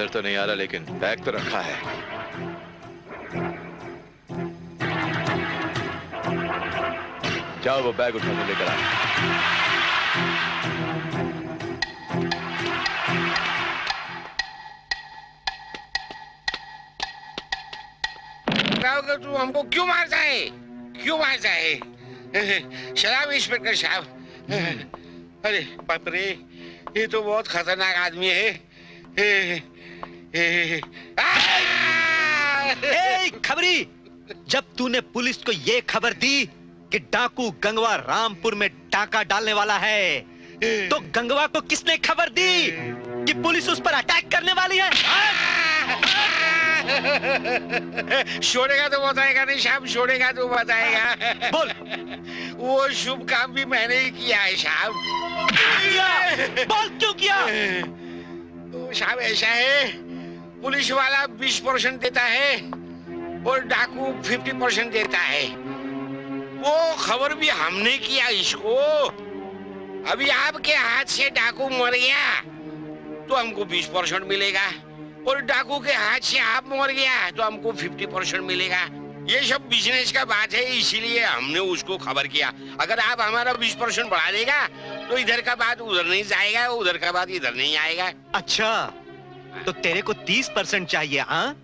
नजर तो नहीं आ रहा, लेकिन बैग तो रखा है। जाओ वो बैग उठा के लेकर आओ। तू हमको क्यों मारता है? क्यों मारता है? शराब इंस्पेक्टर साहब। अरे बाप रे, ये तो बहुत खतरनाक आदमी है। खबरी, जब तूने पुलिस को ये खबर दी कि डाकू गंगवा रामपुर में डाका डालने वाला है, तो गंगवा को किसने खबर दी कि पुलिस उस पर अटैक करने वाली है? छोड़ेगा तो बताएगा नहीं साहब, छोड़ेगा तो बताएगा। बोल। वो शुभ काम भी मैंने ही किया है साहब। बोल क्यों किया? तो साहब ऐसा है, पुलिस वाला 20% देता है और डाकू 50% देता है। वो खबर भी हमने किया इसको। अभी आपके हाथ से डाकू मर गया तो हमको 20% मिलेगा, और डाकू के हाथ से आप मर गया तो हमको 50% मिलेगा। ये सब बिजनेस का बात है, इसीलिए हमने उसको खबर किया। अगर आप हमारा 20% बढ़ा देगा तो इधर का बात उधर नहीं जाएगा, उधर का बात इधर नहीं आएगा। अच्छा, तो तेरे को 30% चाहिए? हाँ,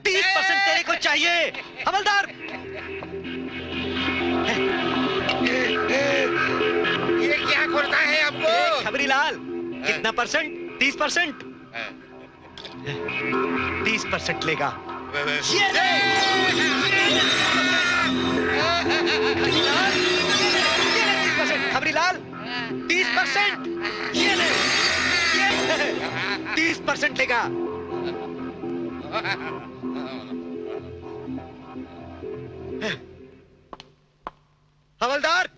30% तेरे को चाहिए हवलदार। ये क्या करता है हमको? खबरी लाल, कितना परसेंट? 30%? 30% लेगा। ये ले। खबरी लाल, 30%। ये ले। 30% लेगा। हवलदार,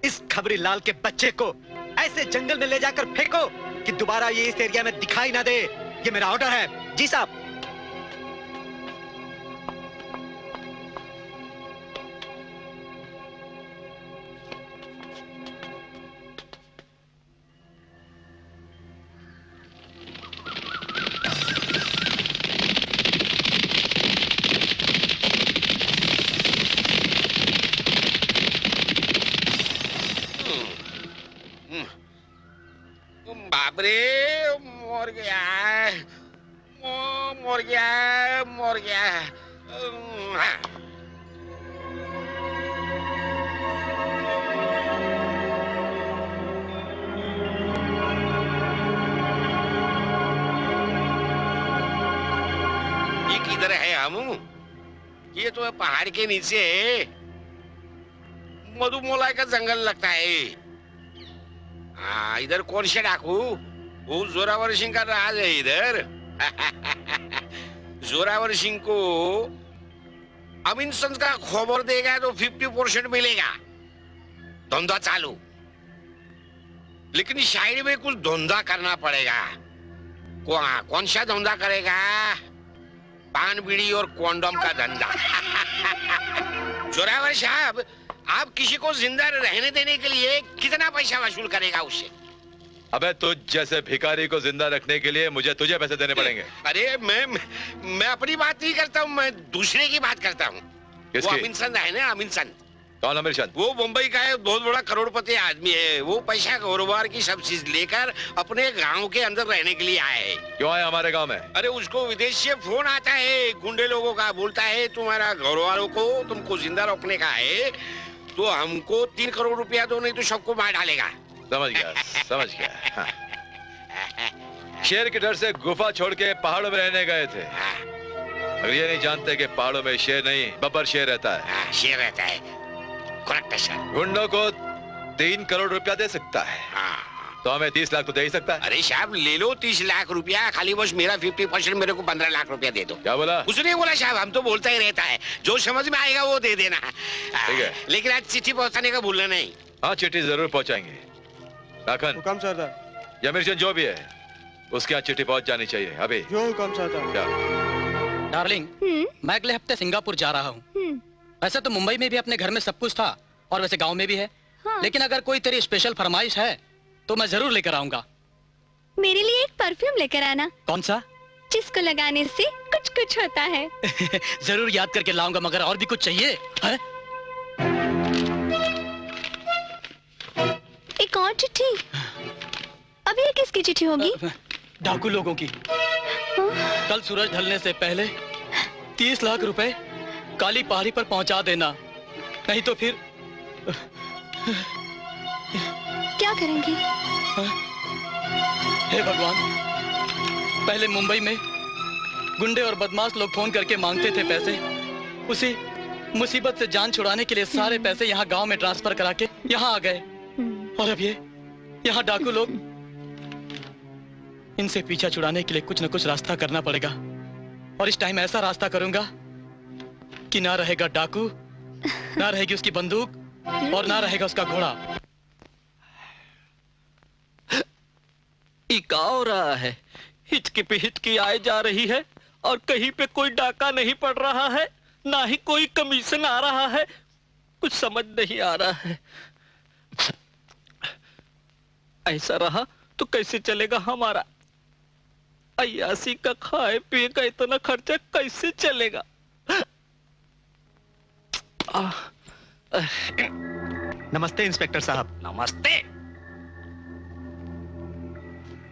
इस खबरी लाल के बच्चे को ऐसे जंगल में ले जाकर फेंको कि दोबारा ये इस एरिया में दिखाई ना दे। ये मेरा ऑर्डर है। जी साहब। बाप रे, मर गया, मर गया, मर गया। ये किधर है हम? ये तो पहाड़ के नीचे मधुमोलाई का जंगल लगता है। हाँ, इधर कौन से डाकू? वो जोरावर सिंह का राज है इधर। जोरावर सिंह को अमिनसन का खबर देगा तो 50% मिलेगा। धंधा चालू, लेकिन साइड में कुछ धंधा करना पड़ेगा। कौन सा धंधा करेगा? पान बीड़ी और कॉन्डोम का धंधा। जोरावर साहब, आप किसी को जिंदा रहने देने के लिए कितना पैसा वसूल करेगा उससे? अबे तुझ जैसे भिखारी को जिंदा रखने के लिए मुझे तुझे पैसे देने पड़ेंगे। अरे मैं अपनी बात नहीं करता हूँ, मैं दूसरे की बात करता हूँ। वो अमीनचंद है ना, अमीनचंद। कौन अमीनचंद? वो मुंबई का है, बहुत बड़ा करोड़पति आदमी है। वो पैसा कारोबार की सब चीज लेकर अपने गांव के अंदर रहने के लिए आए है। क्यों आए हमारे गांव में? अरे उसको विदेश से फोन आता है गुंडे लोगों का, बोलता है तुम्हारा घर वालों को तुमको जिंदा रखने का है तो हमको 3 करोड़ रुपया दो, नहीं तो सबको मार डालेगा। समझ गया, समझ गया। हाँ। शेर के डर से गुफा छोड़ के पहाड़ों में रहने गए थे। अगर ये नहीं जानते कि पहाड़ों में शेर नहीं बब्बर शेर रहता है। शेर रहता है, करेक्ट है सर। गुंडों को 3 करोड़ रुपया दे सकता है। तो हमें 30 लाख तो दे ही सकता है। अरे साहब ले लो 30 लाख रुपया, खाली बस मेरा 50%, मेरे को 15 लाख रुपया दे दो। क्या बोला? कुछ नहीं बोला साहब, हम तो बोलता ही रहता है, जो समझ में आएगा वो दे देना। ठीक है, लेकिन आज चिट्ठी पहुंचाने का भूलना नहीं। हाँ, चिट्ठी जरूर पहुंचाएंगे। राखन, हुकम सरदार। या मिर्चन जो भी है उसके यहाँ चिट्ठी पहुंच जानी चाहिए अभी। जो हुकम सरदार। डार्लिंग, मैं अगले हफ्ते सिंगापुर जा रहा हूँ। वैसे तो मुंबई में भी अपने घर में सब कुछ था और वैसे गांव में भी है। हाँ। लेकिन अगर कोई तेरी स्पेशल फरमाइश है तो मैं जरूर लेकर आऊंगा। मेरे लिए एक परफ्यूम लेकर आना, कौन सा? जिसको लगाने से कुछ कुछ होता है। जरूर याद करके लाऊंगा, मगर और भी कुछ चाहिए है? एक और चिट्ठी। अभी ये किसकी चिट्ठी होगी? डाकू लोगों की। कल सूरज ढलने से पहले 30 लाख रुपए काली पहाड़ी पर पहुंचा देना, नहीं तो फिर क्या करेंगे? हे भगवान, पहले मुंबई में गुंडे और बदमाश लोग फोन करके मांगते थे पैसे। उसी मुसीबत से जान छुड़ाने के लिए सारे पैसे यहाँ गांव में ट्रांसफर करा के यहाँ आ गए। और अब ये यहाँ डाकू लोग। इनसे पीछा छुड़ाने के लिए कुछ न कुछ रास्ता करना पड़ेगा। और इस टाइम ऐसा रास्ता करूंगा कि ना रहेगा डाकू, ना रहेगी उसकी बंदूक, और ना रहेगा उसका घोड़ा। इका हो रहा है, हिचकी पे हिचकी आए जा रही है और कहीं पे कोई डाका नहीं पड़ रहा है, ना ही कोई कमीशन आ रहा है। कुछ समझ नहीं आ रहा है। ऐसा रहा तो कैसे चलेगा हमारा? अय्यासी का खाए पिए का इतना खर्चा कैसे चलेगा? नमस्ते इंस्पेक्टर साहब। नमस्ते।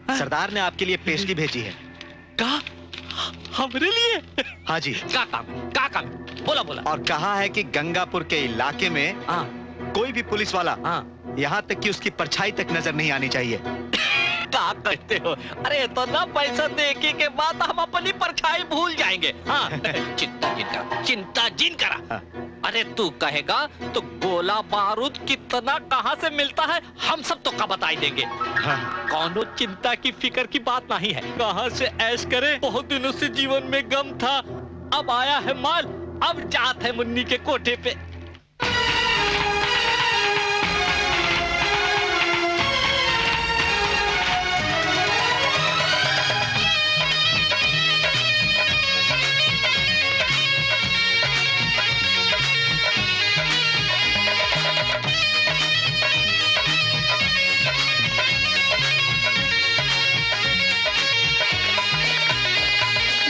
सरदार ने आपके लिए पेशगी भेजी है। का हमरे लिए? हाँ जी। का काम? का काम? बोला बोला। और कहा है कि गंगापुर के इलाके में हाँ कोई भी पुलिस वाला, हाँ, यहाँ तक कि उसकी परछाई तक नजर नहीं आनी चाहिए। क्या कहते हो? अरे तो ना पैसा देके के बाद हम अपनी परछाई भूल जाएंगे। हाँ चिंता जिन करा, चिंता जिन करा। हाँ। अरे तू कहेगा तो गोला बारूद कितना कहाँ से मिलता है हम सब तो का बताई देंगे। हाँ। कौनो चिंता की फिक्र की बात नहीं है। कहाँ से ऐश करे, बहुत दिनों से जीवन में गम था, अब आया है माल, अब जात है मुन्नी के कोठे पे।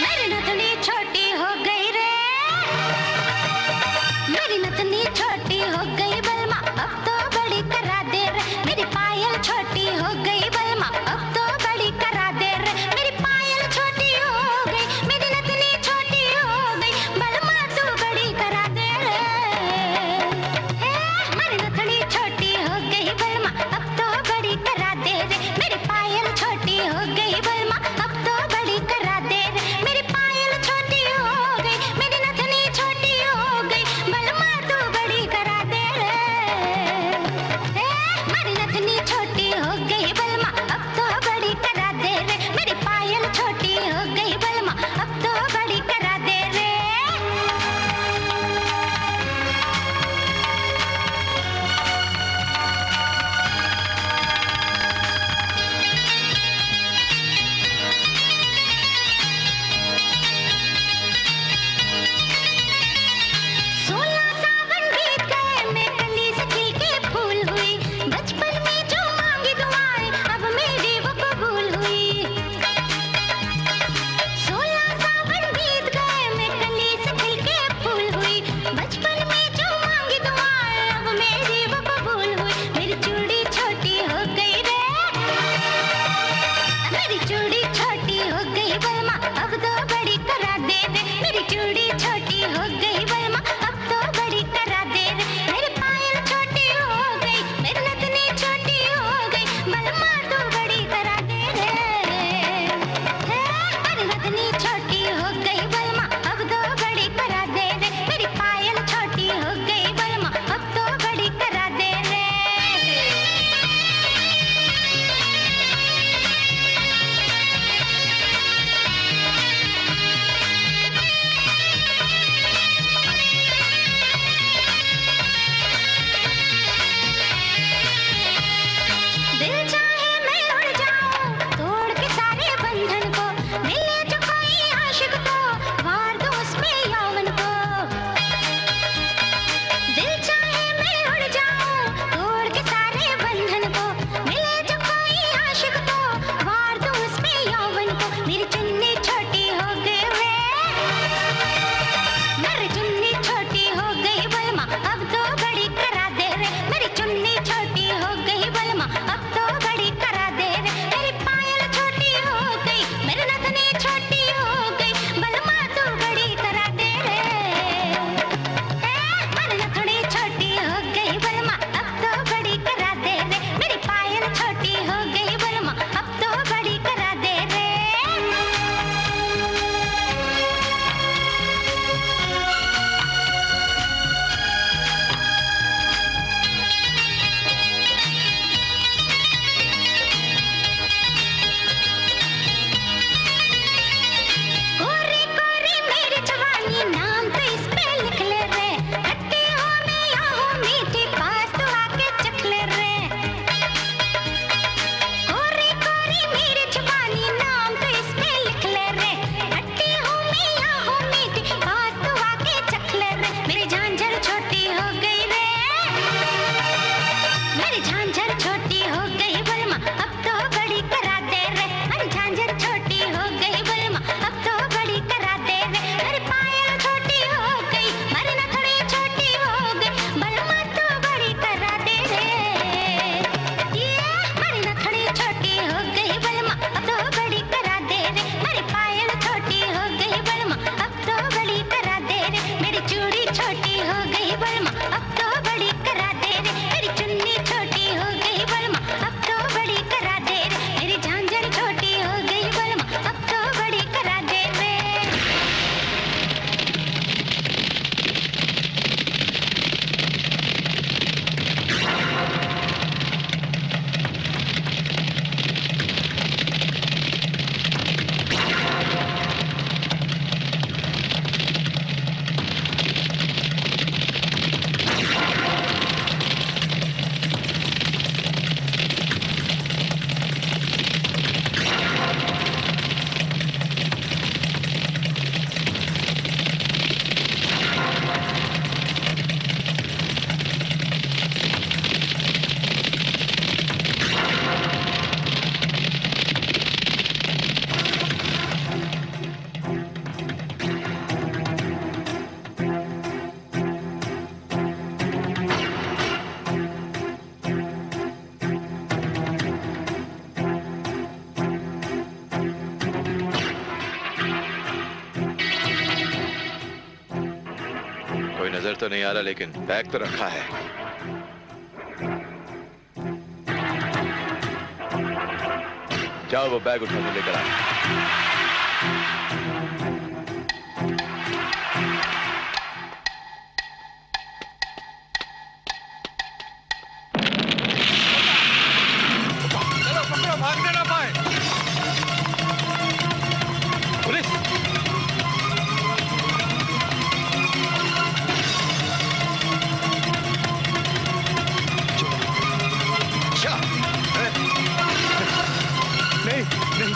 मेरी नथनी छोटी हो गई रे, मेरी नथनी कोई नजर तो नहीं आ रहा, लेकिन बैग तो रखा है। जाओ वो बैग उठा के लेकर आ। चलो पकड़ो, भागने ना पाए। पुलिस! नहीं नहीं।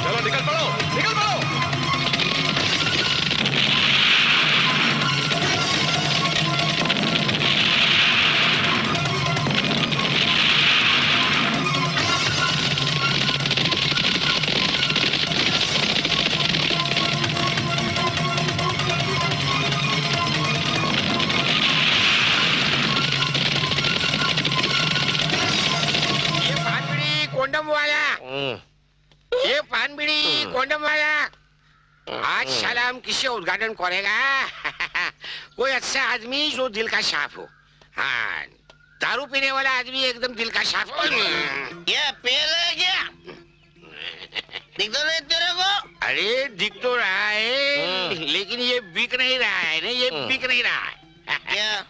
चलो निकल पड़ो, निकल पड़ो। ये पान बीड़ी कोंडम वाला, ये पान बीड़ी कोंडम वाला, आज साला हम किससे उद्घाटन करेगा? कोई अच्छा आदमी जो दिल का साफ हो। हाँ, दारू पीने वाला आदमी एकदम दिल का साफ हो। ये पेल है क्या? दिख तो नहीं तेरे को? अरे दिख तो रहा है, लेकिन ये बिक नहीं रहा है ना, ये बिक नहीं रहा है। क्या?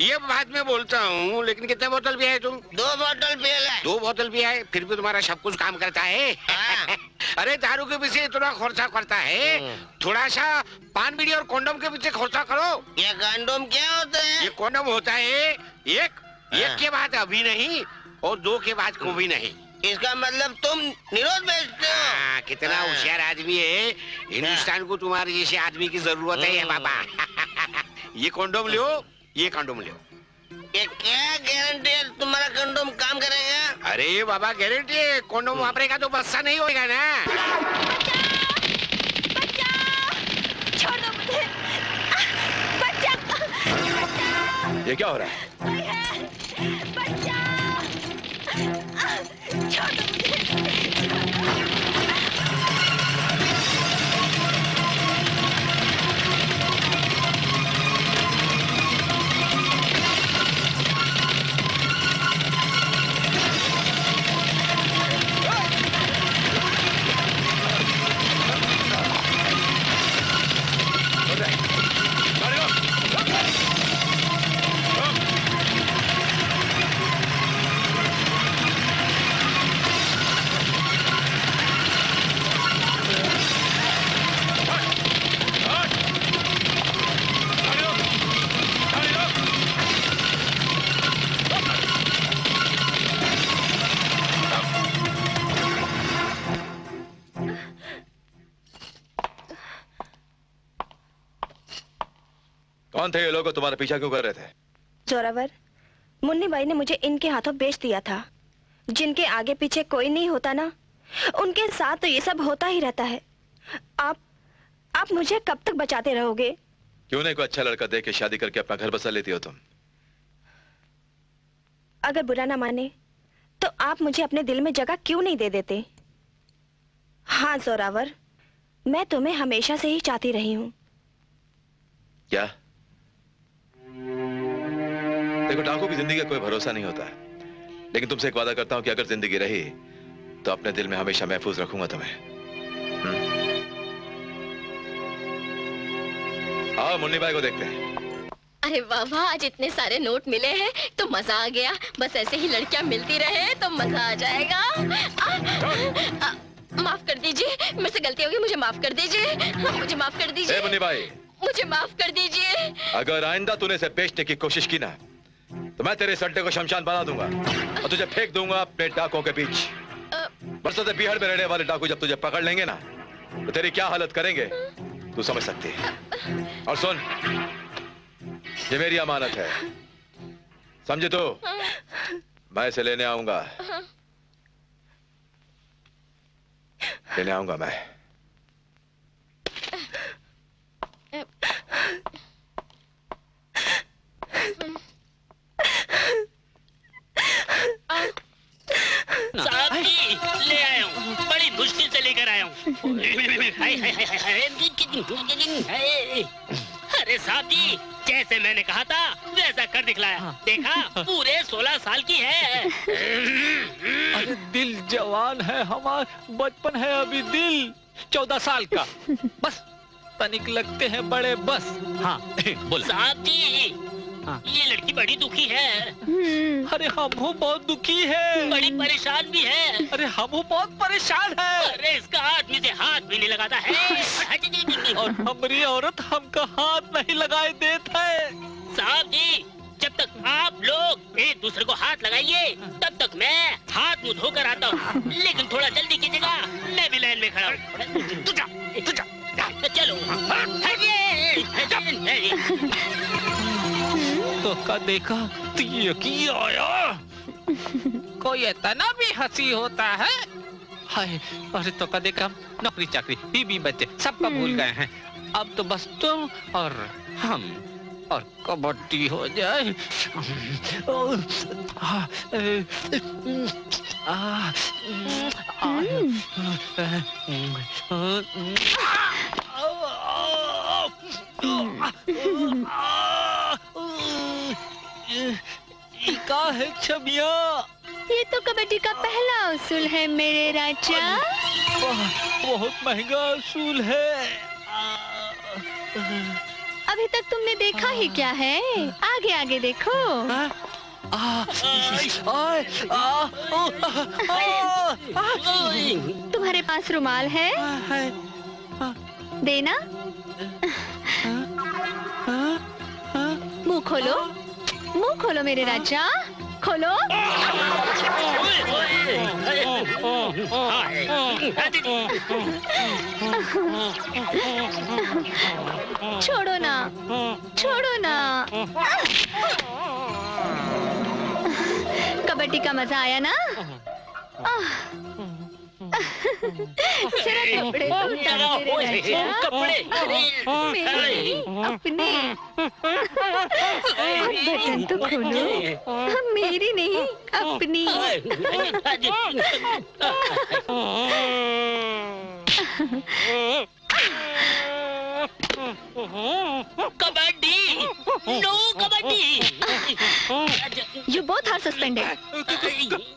ये बात मैं बोलता हूँ, लेकिन कितने बोतल भी है तुम? 2 बोतल पेल है। 2 बोतल भी है, फिर भी तुम्हारा सब कुछ काम करता है। हाँ। अरे दारू के पीछे इतना खर्चा करता है, थोड़ा सा पान बीड़ी और कंडोम के पीछे खर्चा करो। ये कंडोम क्या होता है? ये कंडोम होता है एक के बाद अभी नहीं, और 2 के बाद को भी नहीं। इसका मतलब तुम निरोध बेचते हो? हाँ, कितना हाँ। होशियार आदमी है। हिंदुस्तान को तुम्हारे जैसे आदमी की जरूरत है बाबा। ये कंडोम लो, ये कंडोम लो। ये क्या गारंटी है तुम्हारा कंडोम काम करेगा? अरे बाबा गारंटी है, कंडोम वापरेगा तो बच्चा नहीं होगा ना। छोड़ दो मुझे। बच्चा, ये क्या हो रहा है? बच्चा, छोड़ दो मुझे। कौन थे ये लोग, तुम्हारा पीछा क्यों कर रहे थे? जोरावर, मुन्नी बाई ने मुझे इनके हाथों बेच दिया था। जिनके आगे पीछे कोई नहीं होता ना, उनके साथ तो ये सब होता ही रहता है। आप मुझे कब तक बचाते रहोगे? क्यों नहीं कोई अच्छा लड़का देख के शादी करके अपना घर बसा लेती हो तुम? अगर बुरा ना माने तो आप मुझे अपने दिल में जगह क्यों नहीं दे देते? हाँ जोरावर, मैं तुम्हें हमेशा से ही चाहती रही हूँ। क्या? देखो, डाकू की जिंदगी का कोई भरोसा नहीं होता, लेकिन तुमसे एक वादा करता हूं कि अगर जिंदगी रही तो अपने दिल में हमेशा महफूज रखूंगा तुम्हें। आओ मुन्नी बाई को देखते हैं। अरे वाह वाह, आज इतने सारे नोट मिले हैं तो मजा आ गया। बस ऐसे ही लड़कियां मिलती रहे तो मजा आ जाएगा। माफ कर दीजिए, मेरे से गलती होगी, मुझे माफ कर दीजिए। मुझे माफ कर दीजिए। मुन्नी बाई, मुझे माफ कर दीजिए। अगर आइंदा तूने इसे बेचने की कोशिश की ना, तो मैं तेरे इस अड्डे को शमशान बना दूंगा और तुझे फेंक दूंगा अपने डाकों के बीच। बरसों से बिहार में रहने वाले डाकू जब तुझे पकड़ लेंगे ना, तो तेरी क्या हालत करेंगे तू समझ सकती है। और सुन, ये मेरी अमानत है, समझे? तो मैं इसे लेने आऊंगा, लेने आऊंगा मैं। ना। साहब जी ले आया हूँ, बड़ी मुश्किल से लेकर आया हूँ। हाय, हाय, हाय, हाय, हाय। अरे साहब जी, जैसे मैंने कहा था वैसा कर दिखलाया। देखा, पूरे 16 साल की है। अरे दिल जवान है हमारा, बचपन है अभी दिल 14 साल का। बस तनिक लगते हैं बड़े बस। हाँ बोला साहब जी, हाँ। ये लड़की बड़ी दुखी है। अरे हम बहुत दुखी है, बड़ी परेशान भी है। अरे हम बहुत परेशान है। अरे इसका आदमी से हाथ भी नहीं लगाता है और हमारी औरत हमका हाथ नहीं लगाए देता है। साहब जी, जब तक आप लोग एक दूसरे को हाथ लगाइए तब तक मैं हाथ मुंह धोकर आता हूँ। लेकिन थोड़ा जल्दी कीजिएगा, मैं भी लाइन में खड़ा हूँ। तू जा, चलो। तो का देखा तो ये आया, कोई इतना भी हंसी होता है। हाय, अरे तो का देखा, नौकरी चाकरी बीबी बच्चे सबका भूल गए हैं। अब तो बस तुम और हम और कबड्डी हो जाए। का है छमिया, ये तो कबड्डी का पहला उसूल है मेरे राजा। बहुत महंगा उसूल है। अभी तक तुमने देखा ही क्या है, आगे आगे देखो। तुम्हारे पास रुमाल है? देना। मुंह खोलो, मुंह खोलो मेरे राजा, खोलो। छोड़ो ना, छोड़ो ना। कबड्डी का मजा आया ना? जरा कपड़े तो उतारो मेरे राजा। कपड़े मेरे, अपने। और बटन तो खोलो, मेरी नहीं अपनी। Kabaddi, no kabaddi. You both are suspended.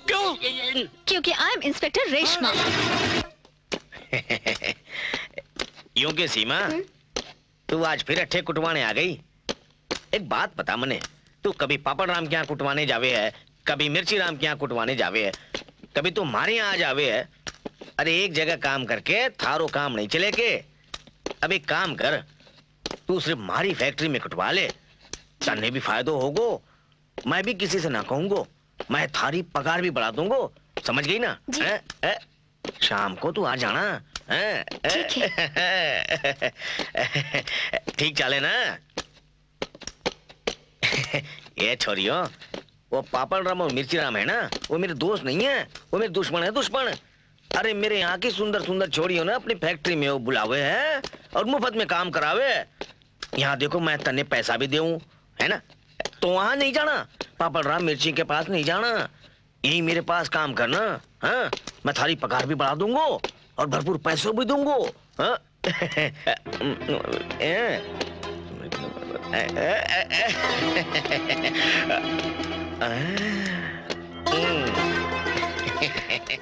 क्यों? क्योंकि I am इंस्पेक्टर रेशमा। यूं के सीमा, तू आज फिर अट्ठे कुटवाने आ गई। एक बात बता मने, तू कभी पापड़ राम के यहाँ कुटवाने जावे है, कभी मिर्ची राम के यहाँ कुटवाने जावे है, कभी तू हमारे यहाँ जावे है। अरे एक जगह काम करके थारो काम नहीं चले के। अब एक काम कर, तू सिर्फ हमारी फैक्ट्री में कुटवा ले, तन्ने भी फायदो होगो, मैं भी किसी से ना कहूंगो, मैं थारी पगार भी बढ़ा दूंगो, समझ गई ना? शाम को तू आ जाना। ठीक है। ठीक चले ना? ये छोरियों, वो पापड़ राम और मिर्ची राम है ना, वो मेरे दोस्त नहीं है, वो मेरे दुश्मन है, दुश्मन। अरे मेरे यहाँ की सुंदर सुंदर छोरियों ने अपनी फैक्ट्री में वो बुलावे हैं और मुफ्त में काम करावे। यहाँ देखो, मैं तन्ने पैसा भी दूं, है ना? तो वहां नहीं जाना, पापड़ राम मिर्ची के पास नहीं जाना, यही मेरे पास काम करना। हाँ, मैं थारी पगार भी बढ़ा दूंगा और भरपूर पैसों भी दूंगा। हाँ?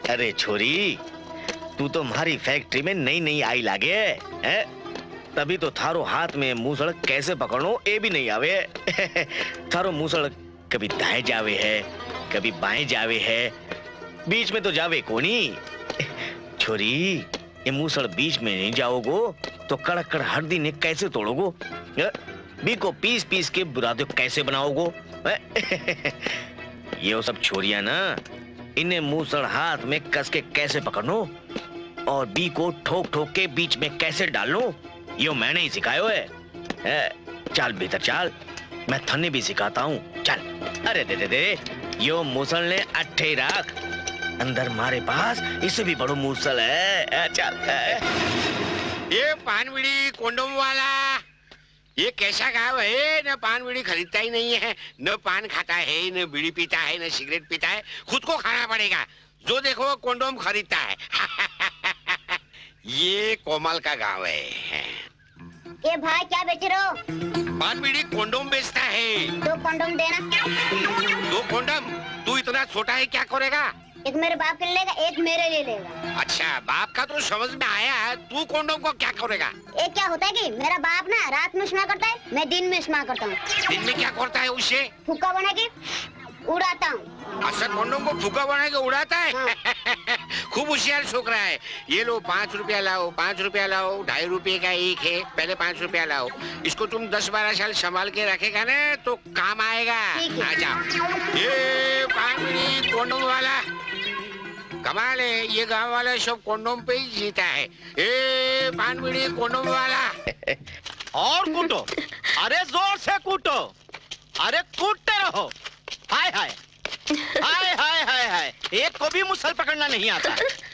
अरे छोरी, तू तो हमारी फैक्ट्री में नई नई आई लागे है? तभी तो थारो हाथ में मूसड़ कैसे पकड़ो ये भी नहीं आवे। थारो मूसड़ कभी दाएं जावे है, कभी बाएं जावे है, बीच में तो जावे कोनी। छोरी, ये मूसड़ बीच में नहीं जाओगो तो कड़क कड़ हड्डी ने कैसे तोड़ोगो? बी को पीस पीस के बुरादे कैसे बनाओगो? ये वो सब छोरियां ना, इन्हें मूसड़ हाथ में कस के कैसे पकड़नो और बी को ठोक ठोक के बीच में कैसे डालनो, यो मैंने ही सिखायो है। चल भीतर चल, मैं थन्ने भी सिखाता हूँ, चल। अरे दे दे दे, यो मूसल ने अट्ठे रख, अंदर मारे पास इससे भी बड़ो मूसल है। चल। ये पान बीड़ी कोंडोम वाला, ये कैसा गाँव है? न पान बीड़ी खरीदता ही नहीं है, न पान खाता है, न बीड़ी पीता है, न सिगरेट पीता है। खुद को खाना पड़ेगा। जो देखो कंडोम खरीदता है। ये कोमल का गाँव है। ये भाई क्या बेच रहे हो? पान बीड़ी कंडोम बेचता है। 2 कंडोम देना। 2 कंडोम? तू इतना छोटा है, क्या करेगा? एक मेरे बाप के लिए लेगा, एक मेरे लिए लेगा। अच्छा, बाप का तो समझ में आया, तू कंडोम को क्या करेगा? ये क्या होता है कि मेरा बाप ना रात में इस्तेमाल करता है, मैं दिन में इस्तेमाल करता हूँ। दिन में क्या करता है उसे? फुक्का बना के उड़ाता हूँ। अच्छा, कंडोम को फुका बना के उड़ाता है? हाँ। खूब होशियार छोकरा है। ये लो 5 रुपया लाओ, 5 रुपया लाओ, 2.5 रुपये का एक है। पहले 5 रुपया लाओ। इसको तुम 10-12 साल संभाल के रखेगा ना तो काम आएगा। ठीक है। आजा। ये पान बीड़ी कंडोम वाला कमाल है। ये गांव वाला सब कंडोम पे ही जीता है। ए पान बीड़ी कंडोम वाला। और कूटो, अरे जोर से कूटो, अरे कूटते रहो। हाय हाय हाय हाय हाय हाय, एक को भी मुसल पकड़ना नहीं आता।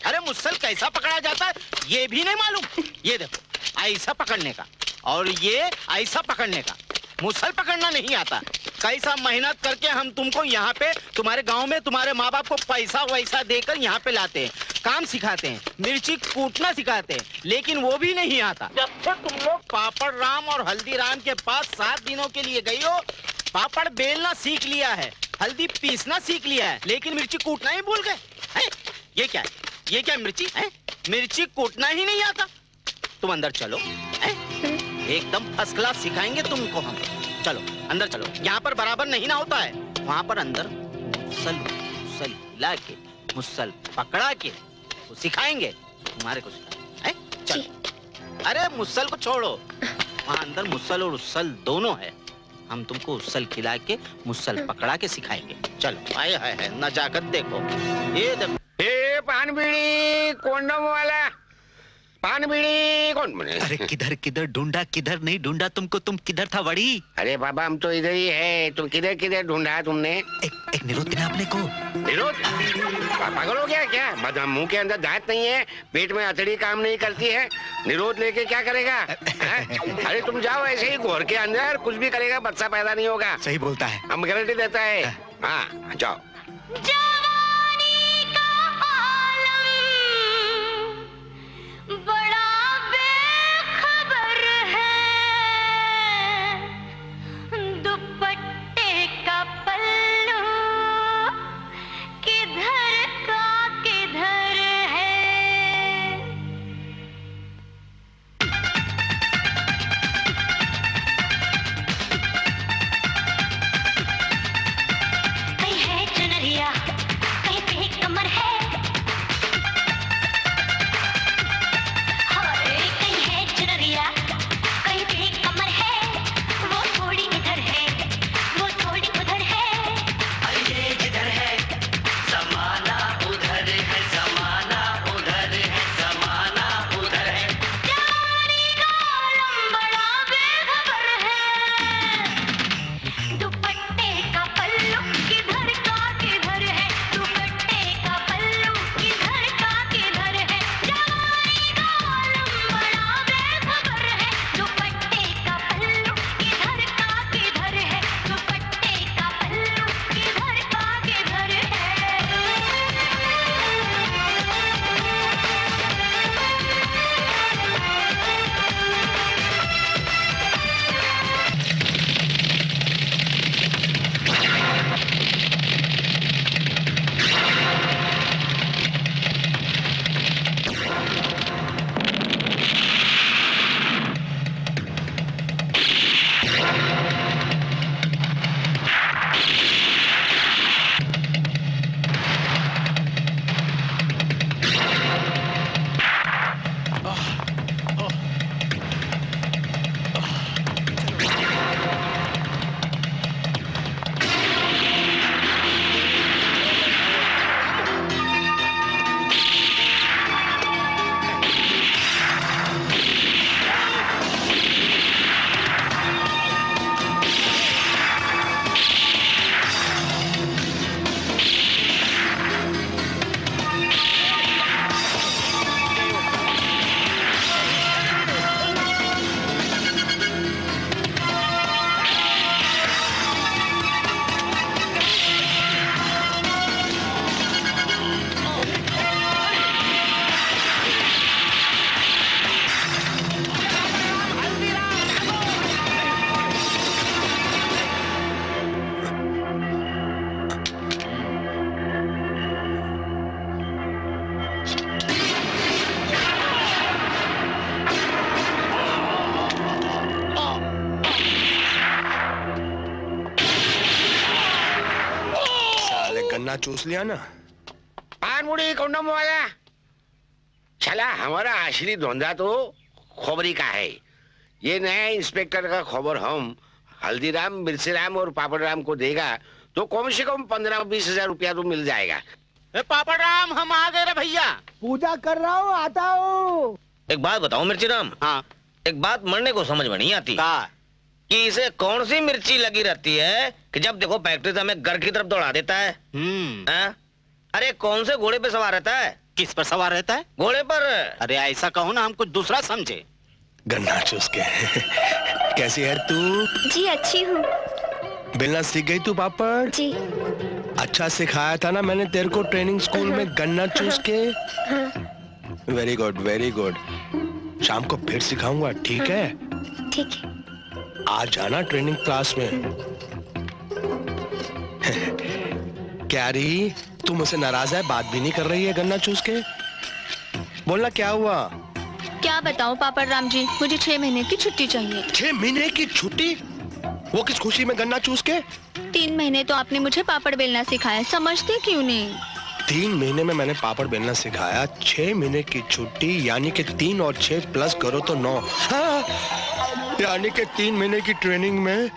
अरे मुसल कैसा पकड़ा जाता है ये भी नहीं मालूम। ये देखो, ऐसा पकड़ने का और ये ऐसा पकड़ने का। मुसल पकड़ना नहीं आता। कैसा मेहनत करके हम तुमको यहाँ पे तुम्हारे गांव में तुम्हारे माँ बाप को पैसा वैसा देकर यहाँ पे लाते हैं, काम सिखाते हैं, मिर्ची कूटना सिखाते हैं, लेकिन वो भी नहीं आता। जब से तुम लोग पापड़ राम और हल्दीराम के पास 7 दिनों के लिए गई हो, पापड़ बेलना सीख लिया है, हल्दी पीसना सीख लिया है, लेकिन मिर्ची कूटना ही भूल गए हैं? ये क्या है? ये क्या मिर्ची है? मिर्ची कूटना ही नहीं आता। तुम अंदर चलो, एकदम फर्स्ट क्लास सिखाएंगे तुमको हम। चलो अंदर चलो। यहाँ पर बराबर नहीं ना होता है, वहाँ पर अंदर मुसल मुसल हिला के मुसल पकड़ा के वो सिखाएंगे तुम्हारे को सिखाएंगे। चलो। अरे मुसल को छोड़ो, वहाँ अंदर मुसल और उसल दोनों है। हम तुमको उसल खिला के मुसल पकड़ा के सिखाएंगे। चलो। आए हाय हाय, नजाकत देखो। ये देखो। ए पान बीड़ी कंडोम वाला, पान बीड़ी कौन? अरे किधर किधर ढूंढा, किधर नहीं ढूंढा तुमको, तुम किधर था बड़ी? अरे बाबा हम तो इधर ही है। तुम किधर किधर ढूंढा तुमने? एक निरोध देना अपने को। निरोध? पागल हो गया क्या? मतलब मुंह के अंदर दांत नहीं है, पेट में अतड़ी काम नहीं करती है, निरोध लेके क्या करेगा? अरे तुम जाओ ऐसे ही घर के अंदर, कुछ भी करेगा बच्चा पैदा नहीं होगा। सही बोलता है। हम गारंटी देता है। हाँ जाओ। बड़ा बेखबर है, दुपट्टे का पल्लू किधर का किधर है। है चुनरिया चूस लिया ना। पान मुड़ी कंडम वाला चला, हमारा आश्री धोंधा तो खोबरी का है। ये नया इंस्पेक्टर का खबर हम हल्दीराम, मिर्चीराम और पापड़राम को देगा तो कम से कम 15-20 हजार रुपया तो मिल जाएगा। पापड़राम, हम आ गए रे भैया। पूजा कर रहा हूँ, आता हूँ। एक बात बताओ मिर्चीराम। हाँ। एक बात मरने को समझ में नहीं आती का कि इसे कौन सी मिर्ची लगी रहती है कि जब देखो फैक्ट्री से हमें घर की तरफ दौड़ा देता है। हाँ? अरे कौन से घोड़े पे सवार रहता है? किस पर सवार रहता है? घोड़े पर। अरे ऐसा कहो ना, हम कुछ दूसरा समझे। गन्ना चूस के। कैसी है तू? जी अच्छी हूँ। बेलना सीख गई तू पापड़? जी। अच्छा सिखाया था ना मैंने तेरे को ट्रेनिंग स्कूल में गन्ना चूस के। Very good very good. शाम को फिर सिखाऊंगा, ठीक है? ठीक है। आज जाना ट्रेनिंग क्लास में। क्या रही, तू मुझसे नाराज है? बात भी नहीं कर रही है गन्ना चूस के? बोलना क्या हुआ? क्या बताऊं पापड़राम जी, मुझे 6 महीने की छुट्टी चाहिए। 6 महीने की छुट्टी? वो किस खुशी में गन्ना चूस के? 3 महीने तो आपने मुझे पापड़ बेलना सिखाया, समझते क्यों नहीं? 3 महीने में मैंने पापड़ बेलना सिखाया, 6 महीने की छुट्टी, यानी कि 3 और 6 प्लस करो तो 9। हाँ, यानी कि 3 महीने की ट्रेनिंग में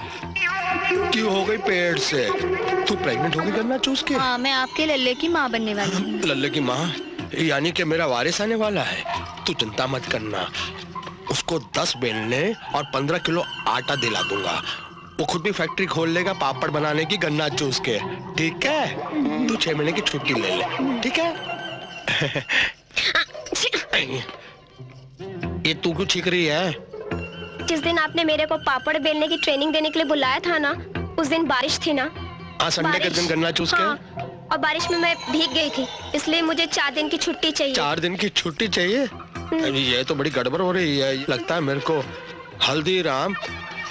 क्यों हो गई पेड़ से? तू प्रेग्नेंट हो गई गन्ना चूस के? हाँ, मैं आपके लल्ले की माँ बनने वाली हूँ। लल्ले की माँ? यानी कि मेरा वारिस आने वाला है। तू चिंता मत करना, उसको 10 बेलने और 15 किलो आटा दिला दूंगा। वो खुद भी फैक्ट्री खोल लेगा पापड़ बनाने की गन्ना चूस के, ठीक है? तू 6 महीने की छुट्टी ले ले, ठीक है? ये तू क्यों छींक रही है? जिस दिन आपने मेरे को पापड़ बेलने की ट्रेनिंग देने के लिए बुलाया था ना, उस दिन बारिश थी ना? हाँ, संडे के दिन गन्ना चूस के। हाँ, और बारिश में मैं भीग गई थी, इसलिए मुझे 4 दिन की छुट्टी चाहिए। 4 दिन की छुट्टी चाहिए? ये तो बड़ी गड़बड़ हो रही है। लगता है मेरे को हल्दीराम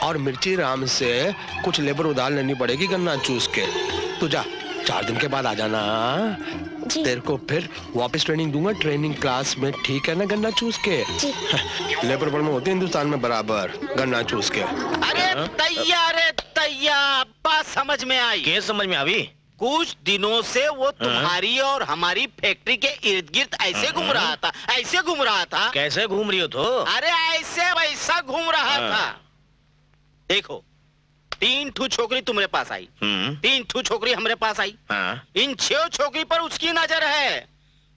और मिर्ची राम से कुछ लेबर उधार लेनी पड़ेगी गन्ना चूस के। तू जा, 4 दिन के बाद आ जाना। जी। तेरे को फिर वापस ट्रेनिंग दूंगा ट्रेनिंग क्लास में, ठीक है ना? गन्ना चूस के। जी। लेबर में होते हिंदुस्तान में बराबर गन्ना चूस के। अरे तैयार, बात समझ में आई। क्या समझ में आई? कुछ दिनों से वो तुम्हारी और हमारी फैक्ट्री के इर्द गिर्द ऐसे घूम रहा था, ऐसे घूम रहा था। कैसे घूम रही हो तो? अरे ऐसे वैसा घूम रहा था। देखो, 3 ठू छोकरी तुम्हारे पास आई, 3 ठू छोकरी हमारे पास आई। इन 6 छोकरी पर उसकी नजर है।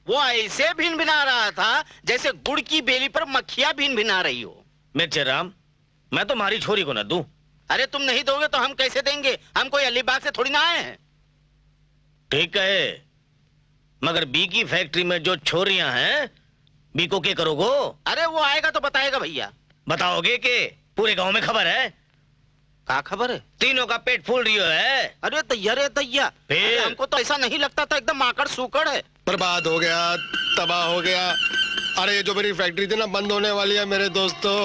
वो ऐसे भिन भिना रहा था जैसे गुड़ की बेली पर मक्खियां भिन भिना रही हो। मिर्ची राम, मैं तुम्हारी छोरी को न दूं। अरे तुम नहीं दोगे तो हम कैसे देंगे? हम कोई अलीबाग से थोड़ी ना आए हैं। ठीक है, मगर बी की फैक्ट्री में जो छोरियां हैं, बी को क्या करोगो? अरे वो आएगा तो बताएगा भैया। बताओगे कि पूरे गांव में खबर है? क्या खबर है? तीनों का पेट फूल रही है। अरे तैया, फिर? हमको तो ऐसा नहीं लगता था, एकदम माकड़ सूकड़ है। बर्बाद हो गया, तबाह हो गया। अरे ये जो मेरी फैक्ट्री थी ना, बंद होने वाली है मेरे दोस्तों।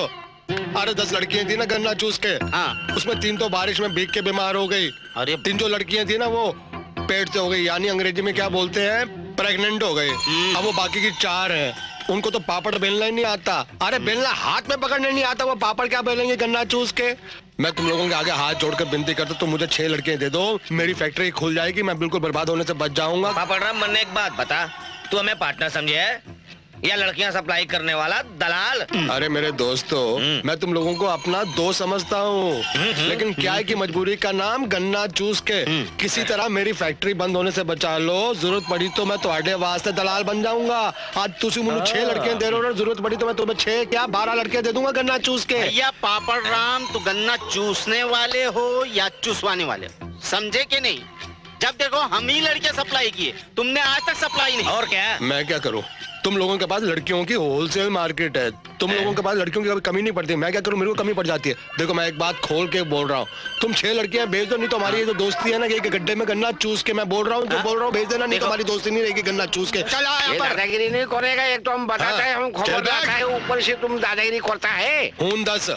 अरे 10 लड़कियां थी ना गन्ना चूस के, हाँ। उसमें 3 तो बारिश में भीग के बीमार हो गई। अरे 3 जो लड़कियां थी ना, वो पेट से हो गई, यानी अंग्रेजी में क्या बोलते हैं, प्रेग्नेंट हो गए। अब वो बाकी की 4 हैं, उनको तो पापड़ बेलना ही नहीं आता। अरे बेलना हाथ में पकड़ने नहीं आता, वो पापड़ क्या बेलेंगे गन्ना चूस के? मैं तुम लोगों के आगे हाथ जोड़कर विनती करता हूं, तुम मुझे 6 लड़कियां दे दो, मेरी फैक्ट्री खुल जाएगी, मैं बिल्कुल बर्बाद होने से बच जाऊंगा। पापड़राम, मन्ने एक बात बता, तू हमें पार्टनर समझे है या लड़कियां सप्लाई करने वाला दलाल? अरे मेरे दोस्तों, मैं तुम लोगों को अपना दोस्त समझता हूँ, लेकिन क्या है कि मजबूरी का नाम गन्ना चूस के किसी तरह मेरी फैक्ट्री बंद होने से बचा लो। जरूरत पड़ी तो मैं तुम्हारे वास्ते दलाल बन जाऊंगा। आज तुम मुझे 6 लड़कियां दे रहे हो, जरूरत पड़ी तो मैं तुम्हें 6 क्या 12 लड़कियां दे दूंगा गन्ना चूस के। भैया पापड़राम, तू गन्ना चूसने वाले हो या चूसवाने वाले हो, समझे कि नहीं? जब देखो हम ही लड़कियां सप्लाई किए, तुमने आज तक सप्लाई नहीं। और क्या? मैं क्या करूं? तुम लोगों के पास लड़कियों की होलसेल मार्केट है, तुम लोगों के पास लड़कियों की कभी कमी नहीं पड़ती। मैं क्या करूं, मेरे को कमी पड़ जाती है। देखो मैं एक बात खोल के बोल रहा हूँ, तुम 6 लड़कियां भेज दो, नहीं तो हमारी ये जो दोस्ती है ना, कि एक गड्ढे में गन्ना चूस के, मैं बोल रहा हूँ, जो बोल रहा हूँ भेज देना, नहीं तो हमारी दोस्ती नहीं रहेगी गन्ना चूस के। चल ये दादागिरी नहीं करेगा, एक तो हम बताते हैं, हम खबर लाता है, ऊपर से तुम दादागिरी करता है। हूं 10,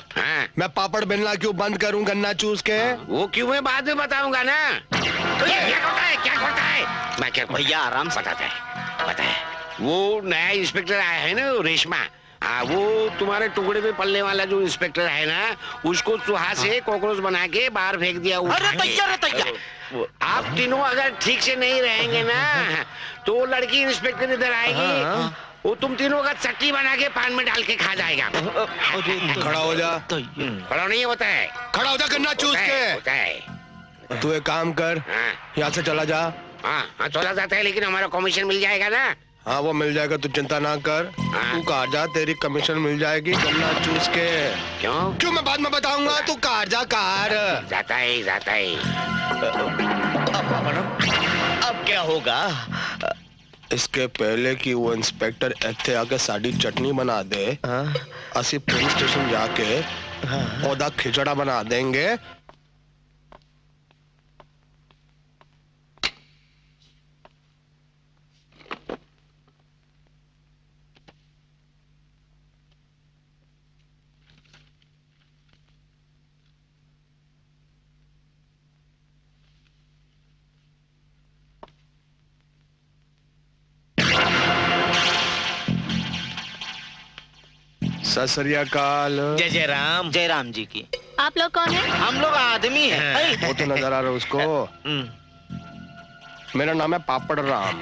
मैं पापड़ बेलना क्यों बंद करूं गन्ना चूस के? वो क्यों मैं बाद में बताऊंगा ना। क्या करता है? मैं क्या भैया आराम से बताता है। वो नया इंस्पेक्टर आया है ना, रेशमा, हाँ, वो तुम्हारे टुकड़े में पलने वाला जो इंस्पेक्टर है ना, उसको चूहा से कॉकरोच बना के बाहर फेंक दिया। अरे तैयार है, तैयार। आप तीनों अगर ठीक से नहीं रहेंगे ना, तो वो लड़की इंस्पेक्टर इधर आएगी, वो तुम तीनों का चटनी बना के पान में डाल के खा जाएगा। खड़ा हो जा। खड़ा नहीं होता है, खड़ा हो जा गन्ना चूस होता के। है। तू एक काम कर, हाँ यहाँ से चला जा। हाँ, चला जाता है, लेकिन हमारा कमीशन मिल जाएगा ना। हाँ वो मिल जाएगा, तू चिंता ना कर। तू कार जा, तेरी कमीशन मिल जाएगी गन्ना चूस के। क्यों मैं बाद में बताऊंगा, तू कार जा कार। जाता है, जाता है। अब क्या होगा? इसके पहले कि वो इंस्पेक्टर ਇੱਥੇ आके साड़ी चटनी बना दे, ਅਸੀਂ पुलिस स्टेशन जाके ओदा खिचड़ा बना देंगे। सत श्री अकाल। जय जय राम। जय राम जी की। आप लोग कौन है? हम लोग आदमी हैं। वो तो नजर आ रहा है उसको। मेरा नाम है पापड़ राम।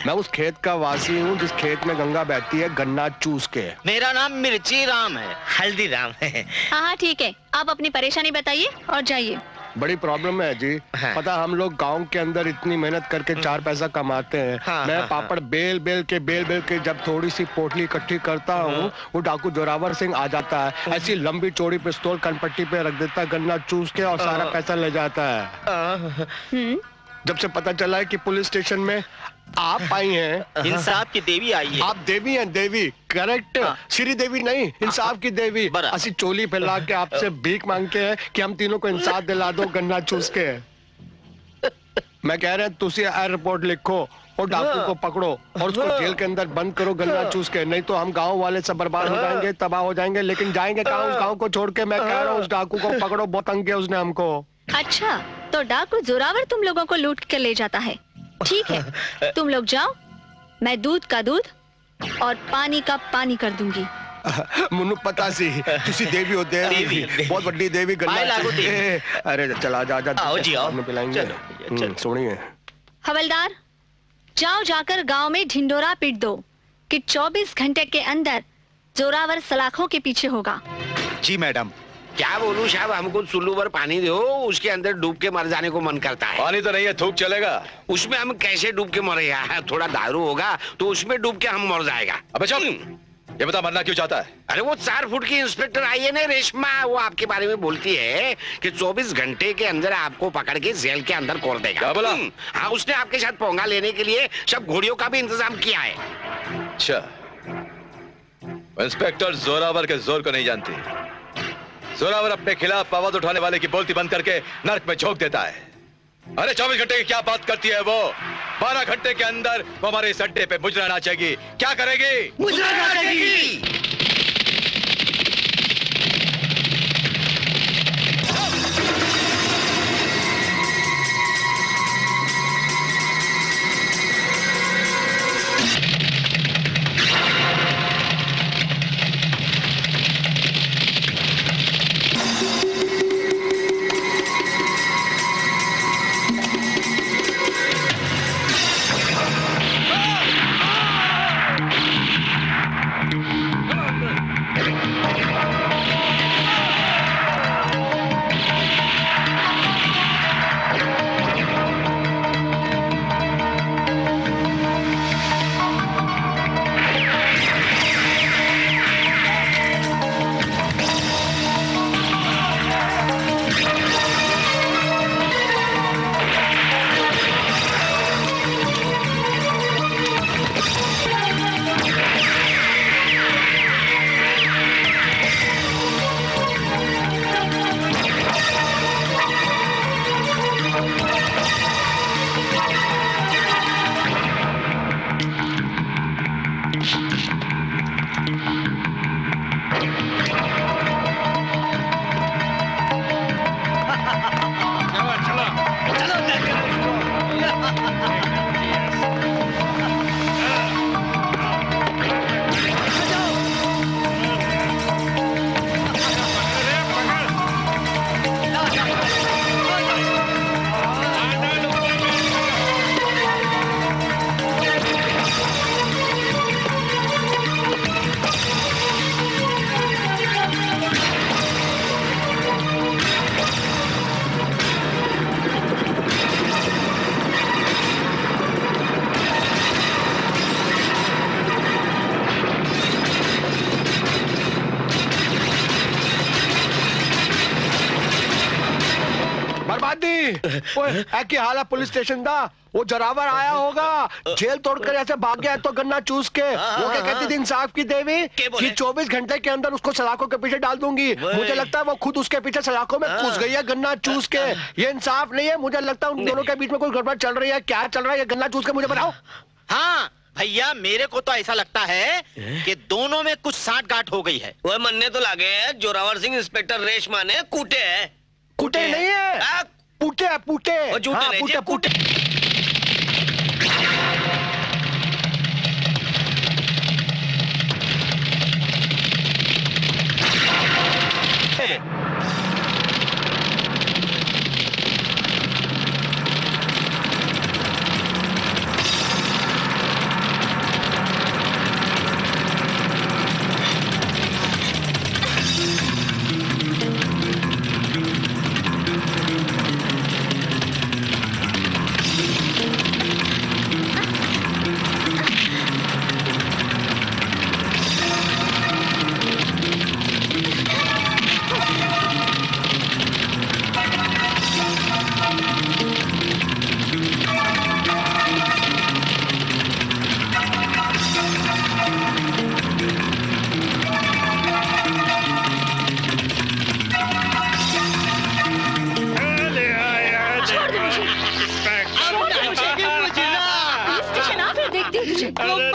मैं उस खेत का वासी हूँ जिस खेत में गंगा बहती है गन्ना चूस के। मेरा नाम मिर्ची राम है। हल्दी राम है। हाँ ठीक है, आप अपनी परेशानी बताइए और जाइए। बड़ी प्रॉब्लम है जी। पता हम लोग गांव के अंदर इतनी मेहनत करके 4 पैसा कमाते हैं। मैं पापड़ बेल बेल के जब थोड़ी सी पोटली इकट्ठी करता हूँ, वो डाकू जोरावर सिंह आ जाता है, ऐसी लंबी चौड़ी पिस्तौल कनपट्टी पे रख देता है, गन्ना चूस के और सारा पैसा ले जाता है। जब से पता चला है कि पुलिस स्टेशन में आप आई हैं, इंसाफ की देवी आई है। आप देवी हैं, देवी करेक्ट। श्री देवी नहीं, इंसाफ की देवी। असी चोली फैला के आपसे भीख मांगते हैं कि हम तीनों को इंसाफ दिला दो गन्ना चूस के। मैं कह रहा हूं तुसी रिपोर्ट लिखो और डाकू को पकड़ो और उसको जेल के अंदर बंद करो गन्ना चूस के, नहीं तो हम गांव वाले सब बर्बाद हो जाएंगे, तबाह हो जाएंगे। लेकिन जाएंगे कहाँ उस गांव को छोड़ के? मैं कह रहा हूँ उस डाकू को पकड़ो, बहुत तंग किया उसने हमको। अच्छा, तो डाकू जोरावर तुम लोगों को लूट के ले जाता है। ठीक है, तुम लोग जाओ, मैं दूध का दूध और पानी का पानी कर दूंगी। मुन्नू पता सी तुसी देवी होते हैं, देवी। बहुत बड़ी देवी गन्ना। अरे चला जा जा, आओ जी आओ, पिलाएंगे। सुनिए हवलदार, जाओ जाकर गांव में ढिंडोरा पीट दो कि 24 घंटे के अंदर जोरावर सलाखों के पीछे होगा। जी मैडम। क्या बोलूं साहब, हमको चुल्लू पर पानी दो, उसके अंदर डूब के मर जाने को मन करता है। पानी तो नहीं है, थूक चलेगा। उसमें हम कैसे डूब के मरेगा? थोड़ा दारू होगा तो उसमें डूब के हम मर जाएगा। अबे चुप, ये बता मरना क्यों चाहता है? अरे वो 4 फुट की इंस्पेक्टर आई है ना रेशमा, वो आपके बारे में बोलती है कि 24 घंटे के अंदर आपको पकड़ के जेल के अंदर कोर देगा। क्या बोला? हाँ, उसने आपके साथ पोंगा लेने के लिए सब घोड़ियों का भी इंतजाम किया है। अच्छा, इंस्पेक्टर जोरावर के जोर को नहीं जानती। जोरावर अपने खिलाफ आवाज उठाने वाले की बोलती बंद करके नर्क में झोंक देता है। अरे 24 घंटे की क्या बात करती है वो? 12 घंटे के अंदर वो हमारे इस अड्डे पे मुजरा नाचेगी। क्या करेगी? मुजरा नाचेगी। ओए क्या हाल है पुलिस स्टेशन दा? वो जरावर आया होगा, जेल तोड़कर ऐसे भाग गया तो गन्ना चूस के। वो क्या कहती थी इंसाफ की देवी कि 24 घंटे के अंदर उसको सलाखों के पीछे डाल दूंगी। मुझे लगता है वो खुद उसके पीछे सलाखों में घुस गई है गन्ना चूस के। ये इंसाफ नहीं है। मुझे लगता है उन दोनों के बीच में कोई गड़बड़ चल रही है। क्या चल रहा है ये गन्ना चूस के मुझे बताओ। हाँ भैया, मेरे को तो ऐसा लगता है कि दोनों में कुछ साठगांठ हो गई है। वो मन्ने तो लागे है जोरावर सिंह इंस्पेक्टर रेशमा ने कूटे है। कूटे नहीं है, पूटे है पूटे। हाँ, पूटे पूटे।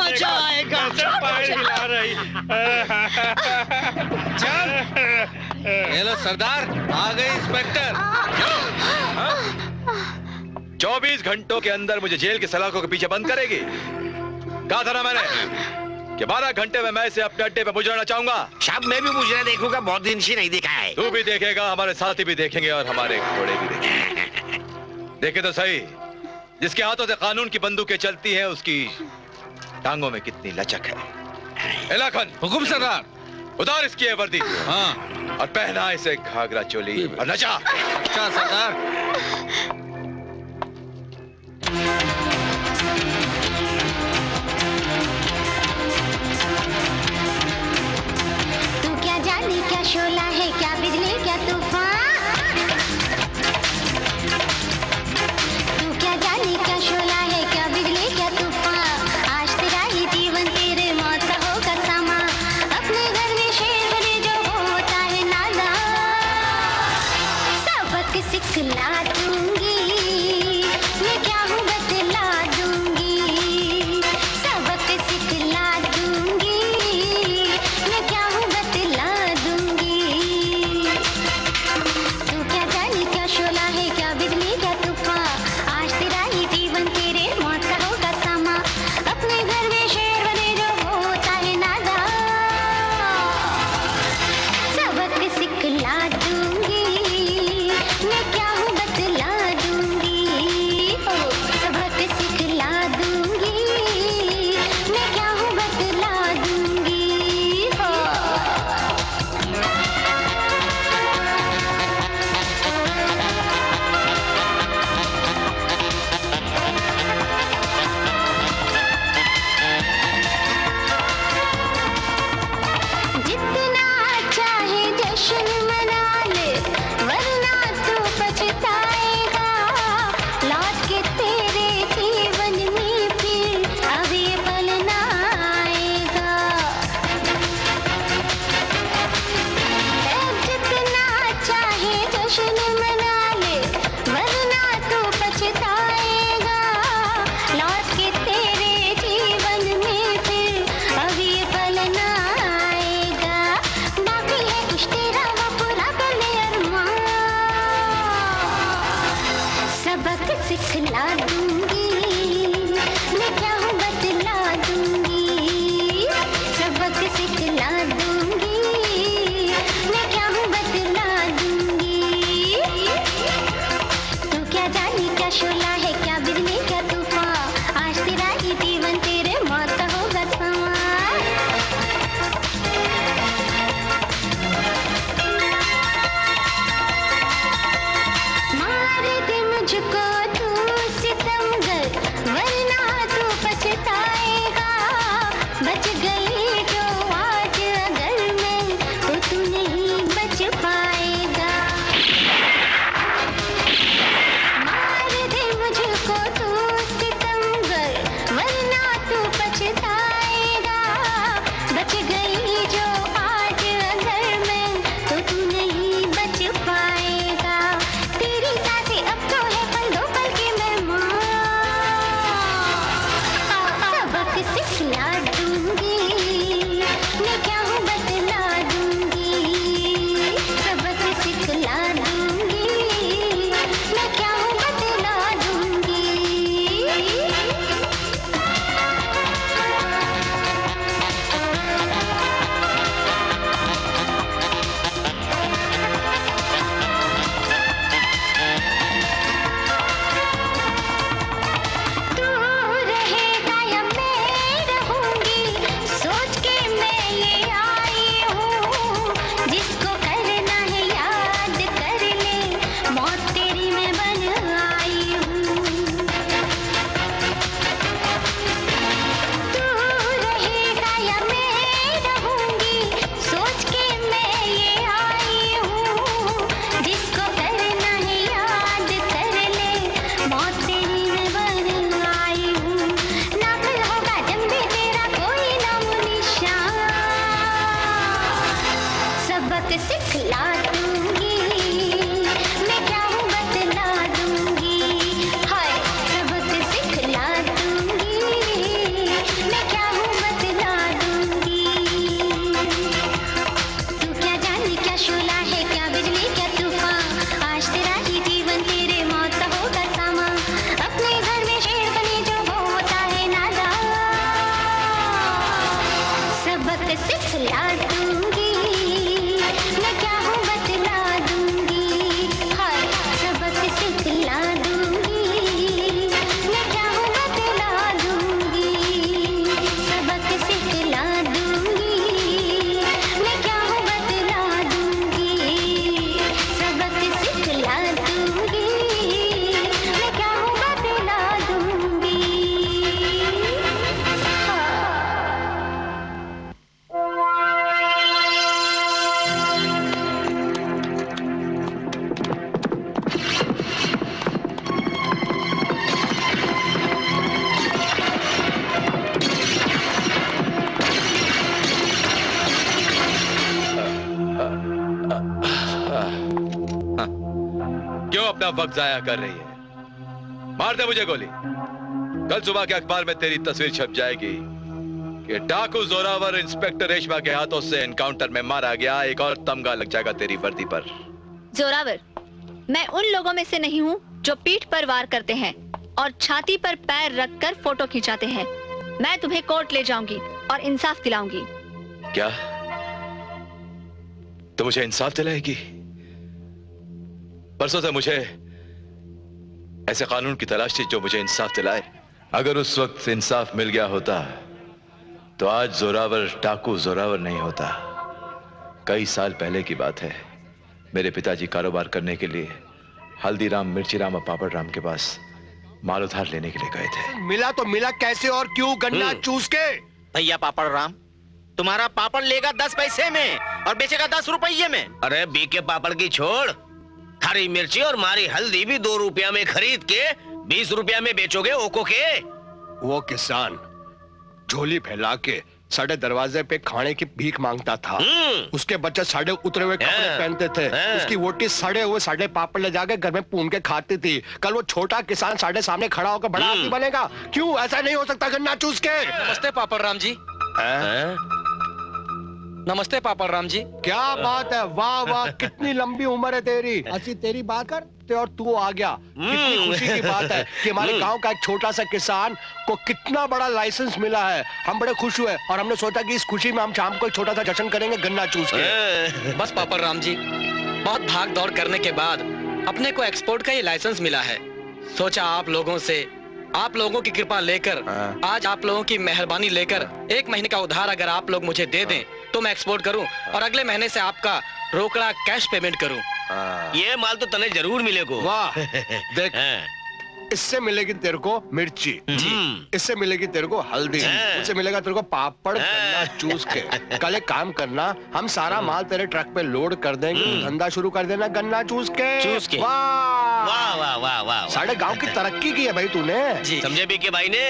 मजा आएगा। ये लो सरदार, आ गए इंस्पेक्टर। 24 घंटों के अंदर मुझे जेल की सलाखों के पीछे बंद करेगी। कहा था ना मैंने कि 12 घंटे में मैं इसे अपने अड्डे पे मुजरना चाहूंगा। साहब मैं भी मुजरा देखूंगा, बहुत दिन से नहीं देखा है। तू भी देखेगा, हमारे साथी भी देखेंगे और हमारे घोड़े भी देखेंगे। देखे तो सही, जिसके हाथों से कानून की बंदूकें चलती हैं उसकी टांगों में कितनी लचक है। इलाखन हुकुम सरदार। उतार इसकी ये वर्दी। हाँ। और पहना इसे घाघरा चोली और नचा। अच्छा सरदार। तू क्या जाने क्या शोला है, क्या बिजली क्या तूफान। तू क्या जाने क्या शोला है, क्या बिजली क्या तूफान। आज तेरा ही जीवन तेरे मौत का होगा सामा। अपने घर में शेर बने जो होता है नादान, सबक सिखला दूंगी। सिखला दूंगी, मैं क्या हूँ बतला दूंगी, सबक सिखला दूंगी, मैं क्या हूँ बतला दूंगी। तू रहेगा या मैं रहूंगी, सोच के मैं ये आई हूँ, जिसको करना है याद कर ले, मौत तेरी मैं बन आई हूँ। तू रहेगा या मैं रहूंगी, सोच के मैं ये आई हूँ, जिसको करना है याद कर ले, मौत तेरी मैं बन आई हूँ। ना फिर होगा जब भी तेरा कोई नाम निशान, सबक सिखला दूंगी, मैं क्या हूँ बतला दूंगी, हाय सबक सिखला दूंगी, मैं क्या हूँ बतला दूंगी। तू क्या जाने क्या शोला है, क्या बिजली क्या तूफान, आज तेरा ही जीवन तेरे मौत का होगा सामा, अपने घर में शेर बने जो वो होता है नादान, सबक सिखला दूंगी, मैं क्या हूँ बतला दूंगी, हाय सबक सिखला दूंगी, मैं क्या हूँ बतला दूंगी, सबक सिखला दूंगी, मैं क्या हूँ बतला दूंगी, सबक सिखला दूंगी, मैं क्या हूँ बतला दूंगी। क्यों अपना वक्त जाया कर रही है? मार दे मुझे गोली। कल सुबह के अखबार में तेरी तस्वीर छप जाएगी कि डाकू जोरावर इंस्पेक्टर रेशमा के हाथों से एनकाउंटर में मारा गया। एक और तमगा लग जाएगा तेरी वर्दी पर। जोरावर, मैं उन लोगों में से नहीं हूँ जो पीठ पर वार करते हैं और छाती पर पैर रखकर फोटो खिंचाते हैं। मैं तुम्हें कोर्ट ले जाऊंगी और इंसाफ दिलाऊंगी। क्या तो मुझे इंसाफ दिलाएगी? परसों से मुझे ऐसे कानून की तलाश थी जो मुझे इंसाफ दिलाए। अगर उस वक्त इंसाफ मिल गया होता तो आज जोरावर डाकू जोरावर नहीं होता। कई साल पहले की बात है। मेरे पिताजी कारोबार करने के लिए हल्दीराम, मिर्चीराम और पापड़ राम के पास माल उधार लेने के लिए गए थे। मिला तो मिला कैसे और क्यों? गन्ना चूस के? भैया पापड़ राम, तुम्हारा पापड़ लेगा 10 पैसे में और बेचेगा 10 रुपये में। अरे बीके पापड़ की छोड़, हरी मिर्ची और मारी हल्दी भी 2 रुपया में खरीद के 20 रुपया में बेचोगे ओको के? वो किसान झोली फैला के साढ़े दरवाजे पे खाने की भीख मांगता था। उसके बच्चे साढ़े उतरे हुए कपड़े पहनते थे। उसकी वोटी सड़े हुए साढ़े पापड़ ले जाके घर में पून के खाती थी। कल वो छोटा किसान साढ़े सामने खड़ा होकर बड़ा आदमी बनेगा? क्यों? ऐसा नहीं हो सकता गन्ना चूस के। नमस्ते पापड़ राम जी। नमस्ते पापड़ राम जी। क्या बात है, वाह वाह, कितनी लंबी उम्र है तेरी। ऐसी तेरी बात कर और तू आ गया। कितनी खुशी की बात है कि हमारे गांव का एक छोटा सा किसान को कितना बड़ा लाइसेंस मिला है। हम बड़े खुश हुए और हमने सोचा कि इस खुशी में हम शाम को एक छोटा सा जश्न करेंगे गन्ना चूस के। बस पापड़ राम जी, बहुत भाग दौड़ करने के बाद अपने को एक्सपोर्ट का ये लाइसेंस मिला है। सोचा आप लोगों की कृपा लेकर, आज आप लोगों की मेहरबानी लेकर 1 महीने का उधार अगर आप लोग मुझे दे दें तो मैं एक्सपोर्ट करूं और अगले महीने से आपका रोकड़ा कैश पेमेंट करूं। ये माल तो तने जरूर मिलेगा। वाह देख, इससे मिलेगी तेरे को मिर्ची, इससे मिलेगी तेरे को हल्दी, इससे मिलेगा तेरे को पापड़ गन्ना चूस के। कल एक काम करना, हम सारा माल तेरे ट्रक पे लोड कर देंगे, धंधा शुरू कर देना गन्ना चूस के। वाह वाह वाह वाह वाह, साढ़े गांव की तरक्की की है भाई तूने। समझे भी के भाई ने?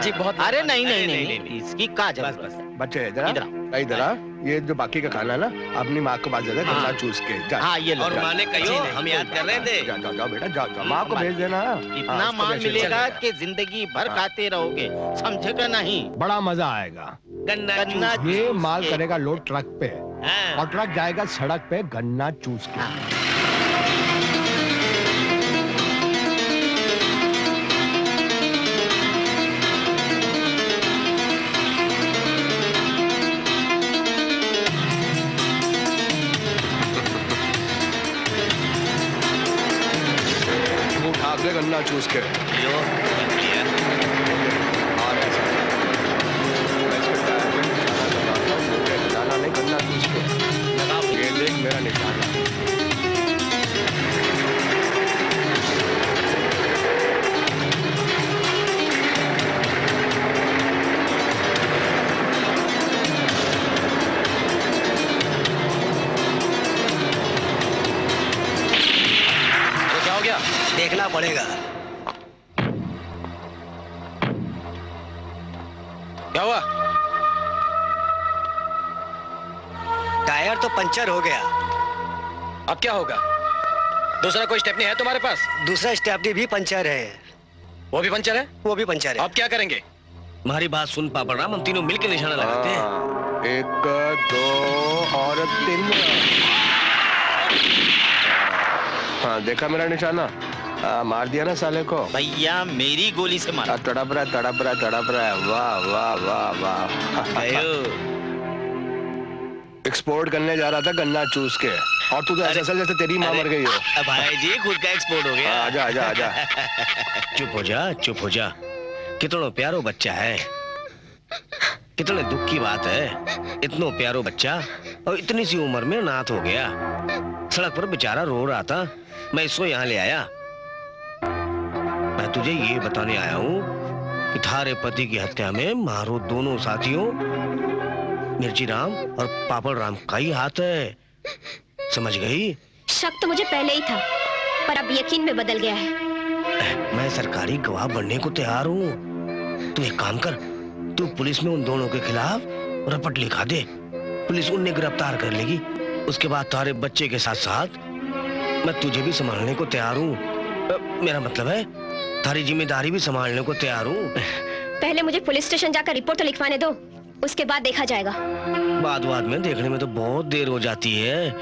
जी बहुत। अरे नहीं, इसकी का जरूरत। बच्चे इधर आ। ये जो बाकी का खाना ना अपनी माँ को बात ज्यादा गन्ना चूस के जा। हाँ ये लो। और जा। माँ ने कहियो हम याद कर रहे थे। जा जा जा बेटा जा जा माँ को भेज देना। इतना हाँ, उसको मान भेज देना। मिलेगा कि जिंदगी भर हाँ। खाते रहोगे, समझेगा नहीं। बड़ा मजा आएगा। गन्ना ये चूस माल के। करेगा लोड ट्रक पे हाँ। और ट्रक जाएगा सड़क पे गन्ना चूस के। उठा के गन्ना चूस के लो, लिया। और ऐसा मैं इसके टायर में निशाना लगाता हूँ, मुझे निशाना नहीं गन्ना चूस के लगाओ। ये देख मेरा निशाना। अरे क्या हो गया? देखना पड़ेगा। क्या हुआ? टायर तो पंचर हो गया। अब क्या होगा? दूसरा कोई स्टेपनी है तुम्हारे पास? दूसरा स्टेपनी भी पंचर है। वो भी पंचर है? वो भी पंचर है। अब क्या करेंगे? हमारी बात सुन पापड़राम, हम तीनों मिलकर निशाना लगाते हैं। हाँ, 1 2 और 3। हाँ देखा मेरा निशाना? मार दिया ना साले को। भैया मेरी गोली से मारा। तड़प रहा तड़प रहा तड़प रहा है। वाह वाह वाह वाह। एक्सपोर्ट करने जा रहा था गन्ना चूस के और तू तो ऐसा ऐसा जैसे तेरी माँ मर गई हो। भाई जी खुद का एक्सपोर्ट हो गया। आजा आजा आजा। चुप हो जा, चुप हो जा। कितना प्यारो बच्चा है, कितने दुख की बात है। इतना प्यारो बच्चा और इतनी सी उम्र में अनाथ हो गया। सड़क पर बेचारा रो रहा था, मैं इसको यहाँ ले आया। मैं तुझे ये बताने आया हूँ कि थारे पति की हत्या में मारो दोनों साथियों मिर्ची राम और पापड़ राम का ही हाथ है, समझ गई? शक तो मुझे पहले ही था, पर अब यकीन में बदल गया है। मैं सरकारी गवाह बनने को तैयार हूँ। तू एक काम कर, तू पुलिस में उन दोनों के खिलाफ रपट लिखा दे। पुलिस उन्हें गिरफ्तार कर लेगी। उसके बाद तारे बच्चे के साथ साथ मैं तुझे भी संभालने को तैयार हूँ। मेरा मतलब है तारी जिम्मेदारी भी संभालने को तैयार हूँ। पहले मुझे पुलिस स्टेशन जाकर रिपोर्ट तो लिखवाने दो, उसके बाद देखा जाएगा। बाद में देखने में तो बहुत देर हो जाती है।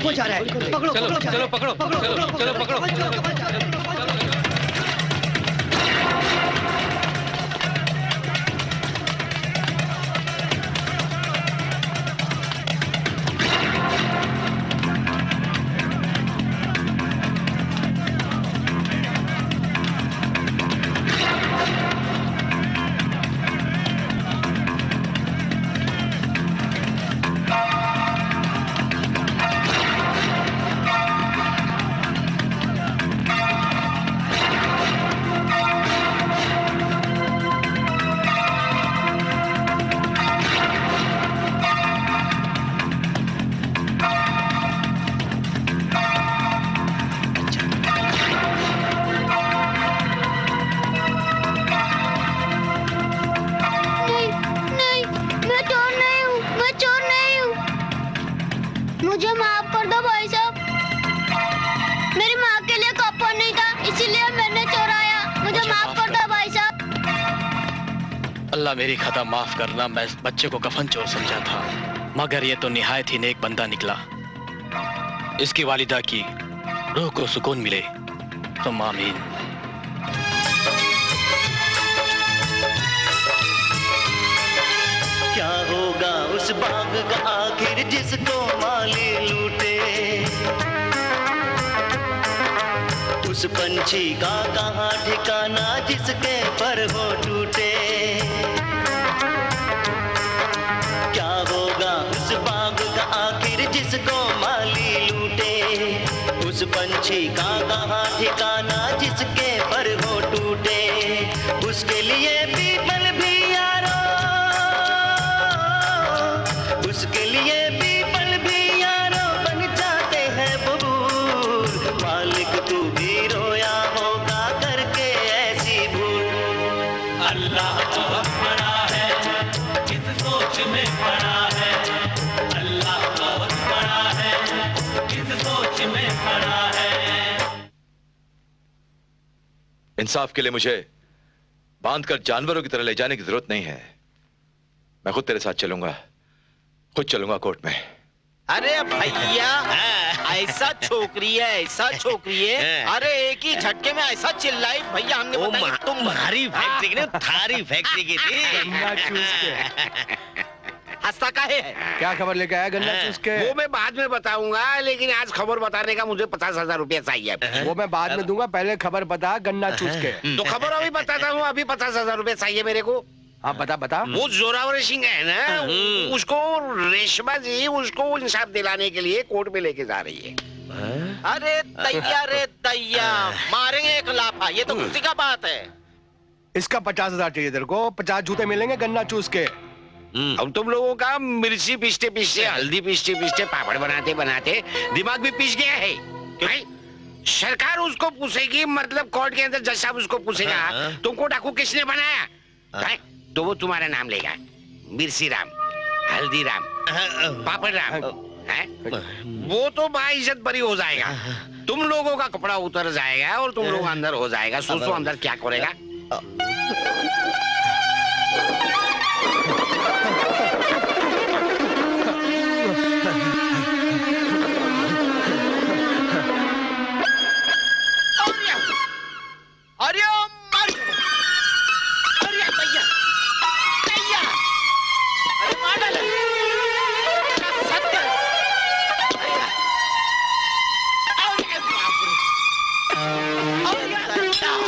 वो जा रहा है, पकड़ो चलो चलो पकड़ो, चलो पकड़ो। नहीं नहीं, मैं चोर नहीं हूँ, मैं चोर नहीं हूँ। मुझे माफ कर दो भाई साहब। मेरी माँ के लिए कपड़ा नहीं था, इसीलिए मैंने चोराया। मुझे माफ कर दो भाई साहब। अल्लाह मेरी खता माफ करना। मैं इस बच्चे को कफन चोर समझा था, मगर ये तो निहायत ही नेक बंदा निकला। इसकी वालिदा की रूह को सुकून मिले, तुम आमीन। क्या होगा उस बाग का आखिर जिसको माली लूटे, उस पंछी का कहाँ ठिकाना जिसके पर हो टूटे। क्या होगा उस बाग का आखिर जिसको माली लूटे, उस पंछी का कहाँ ठिकाना जिसके पर हो टूटे। उसके लिए पीपल भी यारो, उसके लिए पीपल भी यारो बन जाते हैं बबूल। मालिक तू भी रोया होगा करके ऐसी भूल। अल्लाह बहुत बड़ा है, किस सोच में पड़ा है। अल्लाह बहुत बड़ा है, किस सोच में पड़ा है। इंसाफ के लिए मुझे बांधकर जानवरों की तरह ले जाने की जरूरत नहीं है। मैं खुद तेरे साथ चलूंगा, खुद चलूंगा कोर्ट में। अरे भैया, ऐसा छोकरी है, ऐसा छोकरी है। अरे एक ही झटके में ऐसा चिल्लाई भैया, हमने बताया तुम्हारी फैक्ट्री की नहीं, थारी फैक्ट्री की थी। गन्ना चूस के। हंसता काहे है? क्या खबर लेके आया गन्ना चूस के? वो मैं बाद में बताऊंगा, लेकिन आज खबर बताने का मुझे 50,000 रुपया चाहिए। वो मैं बाद में दूंगा, पहले खबर बता गन्ना चूस के। तो खबर अभी बताता हूँ, अभी 50,000 रुपया चाहिए मेरे को। हाँ बता बता। वो जोरावर सिंह है ना, उसको रेशमा जी उसको इंसाफ दिलाने के लिए कोर्ट में लेके जा रही है। अरे दैया रे दैया, मारेंगे एक लाफा, ये तो खुशी का बात है। इसका 50,000 चाहिए तेरे को, 50 जूते मिलेंगे गन्ना चूस के। अब तुम लोगों का मिर्ची पीसते पीसते, हल्दी पीसते पीसते, पापड़ बनाते बनाते दिमाग भी पीस गया है। सरकार उसको पूछेगी, मतलब कोर्ट के अंदर जज साहब उसको पूछेगा तुमको डाकू किसने बनाया, तो वो तुम्हारा नाम लेगा, मिर्ची राम, हल्दी राम, पापड़ राम। वो तो बाइज्जत बरी हो जाएगा, तुम लोगों का कपड़ा उतर जाएगा और तुम लोग अंदर हो जाएगा। सोचो अंदर क्या करेगा। अरे मार, अरे दैया, दैया, अरे मार डाला, सत्य, अरे बाप रे, अरे दैया।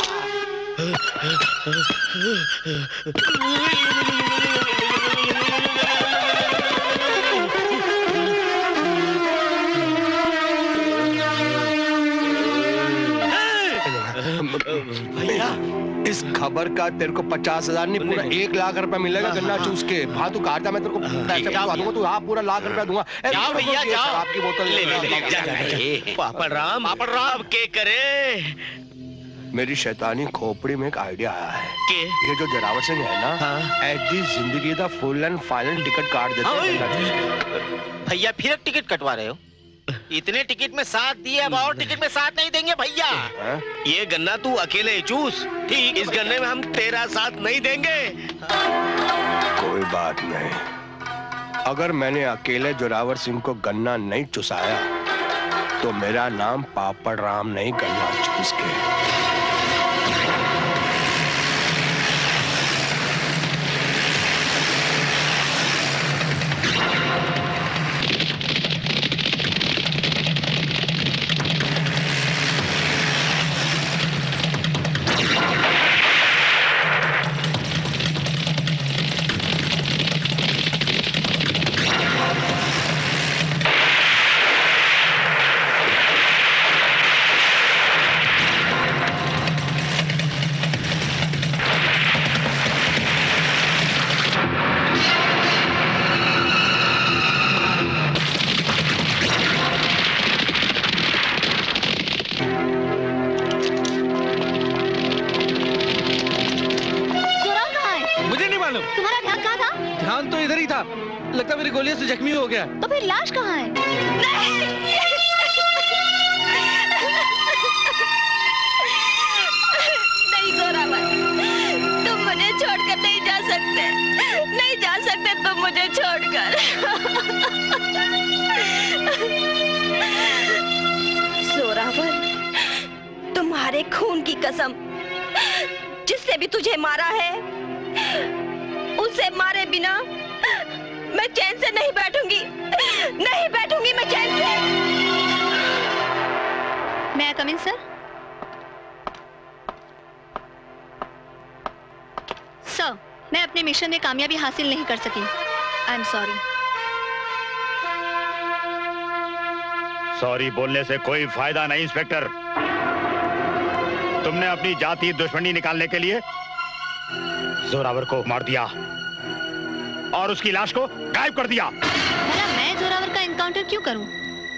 भैया इस खबर का तेरे को 50,000 नहीं, पूरा 1 लाख रुपया मिलेगा गन्ना चूस के। हाँ तू कहा था मैं तेरे को पैसे भिजवा दूंगा, तू हाँ पूरा लाख रुपया दूंगा। जाओ भैया जाओ, आपकी बोतल ले। पापड़ राम के करे। मेरी शैतानी खोपड़ी में एक आइडिया आया है के? ये जो जरावर सिंह है ना, ऐसी जिंदगी का फुल एंड फाइनल टिकट काट देते हैं। भैया फिर एक टिकट कटवा रहे हो? इतने टिकट में साथ दिए, अब और टिकट में साथ नहीं देंगे भैया। ये गन्ना तू अकेले ही चूस, ठीक, इस गन्ने में हम तेरा साथ नहीं देंगे। कोई बात नहीं, अगर मैंने अकेले जोरावर सिंह को गन्ना नहीं चुसाया तो मेरा नाम पापड़ राम नहीं, गन्ना चूस के। तुम्हारा ध्यान कहाँ था? ध्यान तो इधर ही था, लगता मेरी गोलियों से जख्मी हो गया। तो फिर लाश कहाँ है? नहीं जोरावर, तुम मुझे छोड़कर नहीं जा सकते, नहीं जा सकते तुम मुझे छोड़कर। जोरावर, तुम्हारे खून की कसम, जिससे भी तुझे मारा है उसे मारे बिना मैं चैन से नहीं बैठूंगी, नहीं बैठूंगी मैं चैन से। मैं कम इन सर? सर, मैं अपने मिशन में कामयाबी हासिल नहीं कर सकी। I am sorry. सॉरी बोलने से कोई फायदा नहीं इंस्पेक्टर। तुमने अपनी जाति दुश्मनी निकालने के लिए जोरावर को मार दिया और उसकी लाश को गायब कर दिया। भला मैं जोरावर का एनकाउंटर क्यों करूं?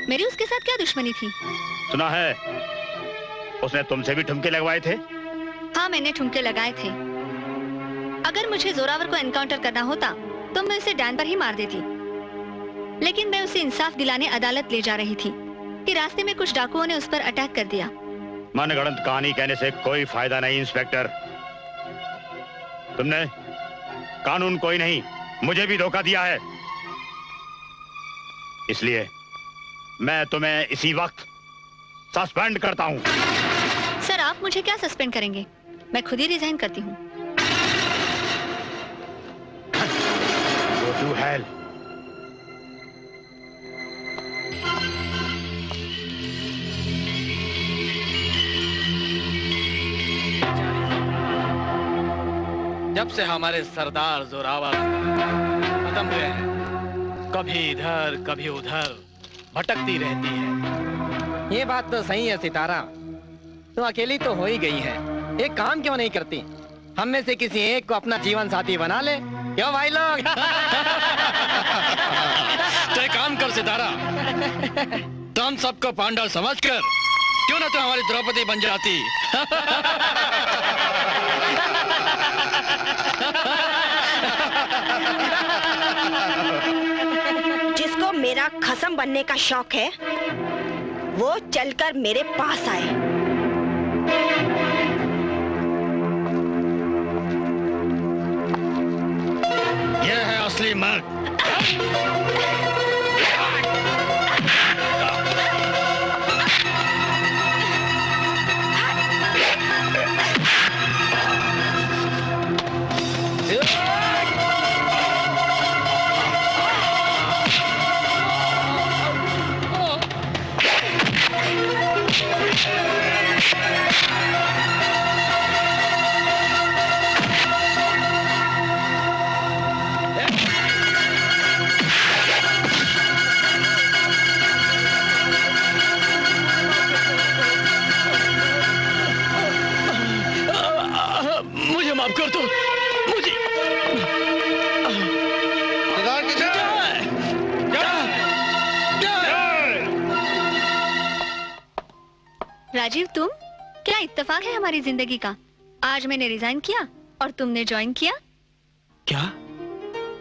मेरी उसके साथ क्या दुश्मनी थी? सुना है उसने तुमसे भी ठुमके लगवाए थे? हाँ, मैंने ठुमके लगाए थे। अगर मुझे जोरावर को एनकाउंटर करना होता तो मैं उसे डैन पर ही मार देती, लेकिन मैं उसे इंसाफ दिलाने अदालत ले जा रही थी कि रास्ते में कुछ डाकुओं ने उस पर अटैक कर दिया। मनगढ़ंत कहानी कहने से कोई फायदा नहीं इंस्पेक्टर। तुमने कानून कोई नहीं, मुझे भी धोखा दिया है, इसलिए मैं तुम्हें इसी वक्त सस्पेंड करता हूं। सर, आप मुझे क्या सस्पेंड करेंगे? मैं खुद ही रिजाइन करती हूँ। Go to hell. जब से हमारे सरदार जोरावर खत्म हुए हैं, कभी इधर कभी उधर भटकती रहती है। ये बात तो सही है सितारा, तुम अकेली तो हो ही गई है। एक काम क्यों नहीं करती? हम में से किसी एक को अपना जीवन साथी बना ले, क्यों भाई लोग? तो एक काम कर सितारा, तुम सबको पांडव समझकर क्यों ना तुम हमारी द्रौपदी बन जाती। जिसको मेरा खसम बनने का शौक है वो चलकर मेरे पास आए। यह है असली मर्द। मुझे माफ कर दो, मुझे राजीव, तुम? क्या इत्तेफाक है हमारी जिंदगी का। आज मैंने रिजाइन किया और तुमने ज्वाइन किया। क्या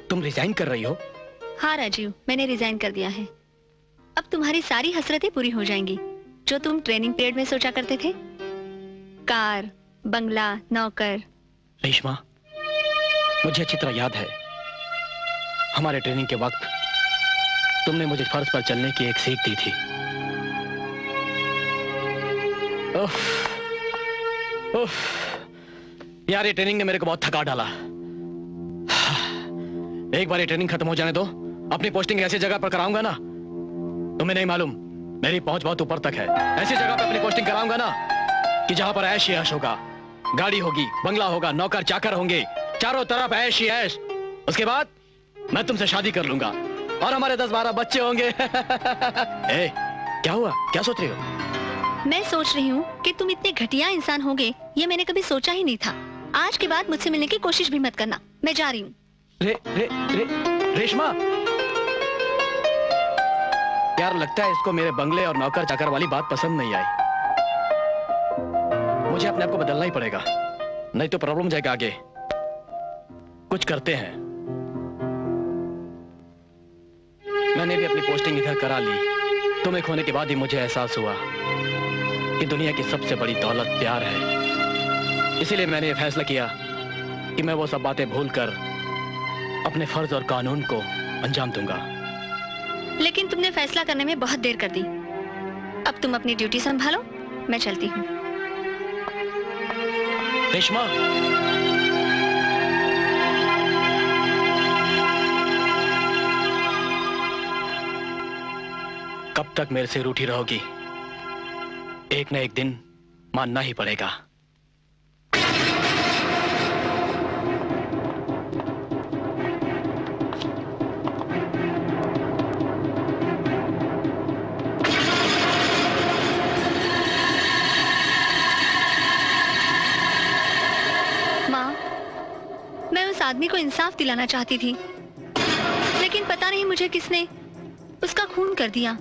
तुम रिजाइन कर रही हो? हाँ राजीव, मैंने रिजाइन कर दिया है। अब तुम्हारी सारी हसरतें पूरी हो जाएंगी जो तुम ट्रेनिंग पीरियड में सोचा करते थे। कार, बंगला, नौकर। रेशमा, मुझे अच्छी तरह याद है हमारे ट्रेनिंग के वक्त तुमने मुझे फर्श पर चलने की एक सीख दी थी। उफ, उफ, यार ये ट्रेनिंग ने मेरे को बहुत थका डाला। एक बार ये ट्रेनिंग खत्म हो जाने दो, अपनी पोस्टिंग ऐसी जगह पर कराऊंगा ना, तुम्हें नहीं मालूम मेरी पहुंच बहुत ऊपर तक है। ऐसी जगह पर अपनी पोस्टिंग कराऊंगा ना कि जहां पर ऐश ही ऐश होगा, गाड़ी होगी, बंगला होगा, नौकर चाकर होंगे, चारों तरफ ऐश ही ऐश। उसके बाद मैं तुमसे शादी कर लूंगा और हमारे 10-12 बच्चे होंगे। ए, क्या हुआ, क्या सोच रही हो? मैं सोच रही हूँ कि तुम इतने घटिया इंसान होगे, ये मैंने कभी सोचा ही नहीं था। आज के बाद मुझसे मिलने की कोशिश भी मत करना, मैं जा रही हूँ। रेशमा, यार लगता है इसको मेरे बंगले और नौकर चाकर वाली बात पसंद नहीं आई। मुझे अपने आप को बदलना ही पड़ेगा, नहीं तो प्रॉब्लम जाएगा आगे। कुछ करते हैं। मैंने भी अपनी पोस्टिंग इधर करा ली। तुम्हें खोने के बाद ही मुझे एहसास हुआ कि दुनिया की सबसे बड़ी दौलत प्यार है। इसीलिए मैंने ये फैसला किया कि मैं वो सब बातें भूलकर अपने फर्ज और कानून को अंजाम दूंगा। लेकिन तुमने फैसला करने में बहुत देर कर दी। अब तुम अपनी ड्यूटी संभालो, मैं चलती हूँ। रेशमा, कब तक मेरे से रूठी रहोगी? एक न एक दिन मानना ही पड़ेगा। माँ, मैं उस आदमी को इंसाफ दिलाना चाहती थी, लेकिन पता नहीं मुझे किसने उसका खून कर दिया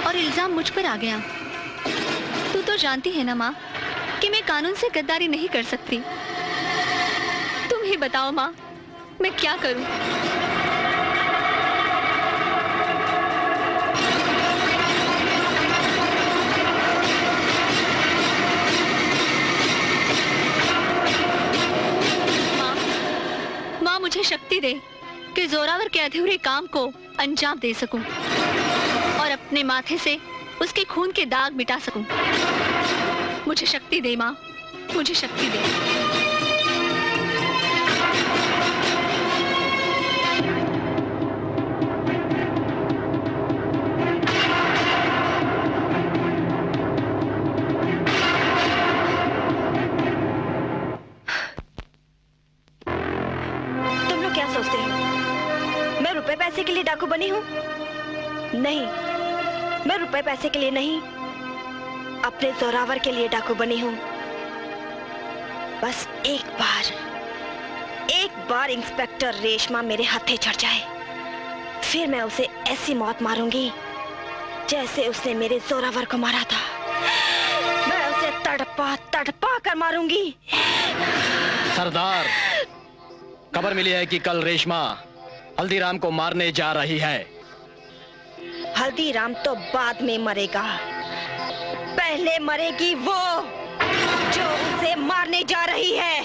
और इल्जाम मुझ पर आ गया। तू तो जानती है ना माँ कि मैं कानून से गद्दारी नहीं कर सकती। तुम ही बताओ माँ, मैं क्या करूं? माँ, मुझे शक्ति दे कि जोरावर के अधूरे काम को अंजाम दे सकूं और अपने माथे से उसके खून के दाग मिटा सकूं। मुझे शक्ति दे माँ, मुझे शक्ति दे। तुम लोग क्या सोचते हो मैं रुपए पैसे के लिए डाकू बनी हूँ? नहीं, मैं रुपए पैसे के लिए नहीं, अपने जोरावर के लिए डाकू बनी हूँ। बस एक बार इंस्पेक्टर रेशमा मेरे हत्थे चढ़ जाए, फिर मैं उसे ऐसी मौत मारूंगी जैसे उसने मेरे जोरावर को मारा था। मैं उसे तड़पा तड़पा कर मारूंगी। सरदार, खबर मिली है कि कल रेशमा हल्दीराम को मारने जा रही है। हल्दीराम तो बाद में मरेगा, पहले मरेगी वो जो उसे मारने जा रही है।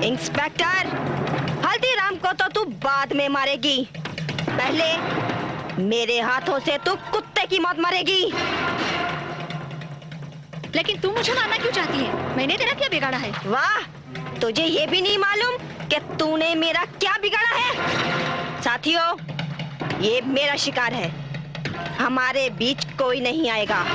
इंस्पेक्टर, हल्दीराम को तो तू बाद में मारेगी, पहले मेरे हाथों से तू कुत्ते की मौत मरेगी। लेकिन तू मुझे मारना क्यों चाहती है? मैंने तेरा क्या बिगाड़ा है? वाह, तुझे ये भी नहीं मालूम कि तूने मेरा क्या बिगाड़ा है? साथियों, ये मेरा शिकार है, हमारे बीच कोई नहीं आएगा।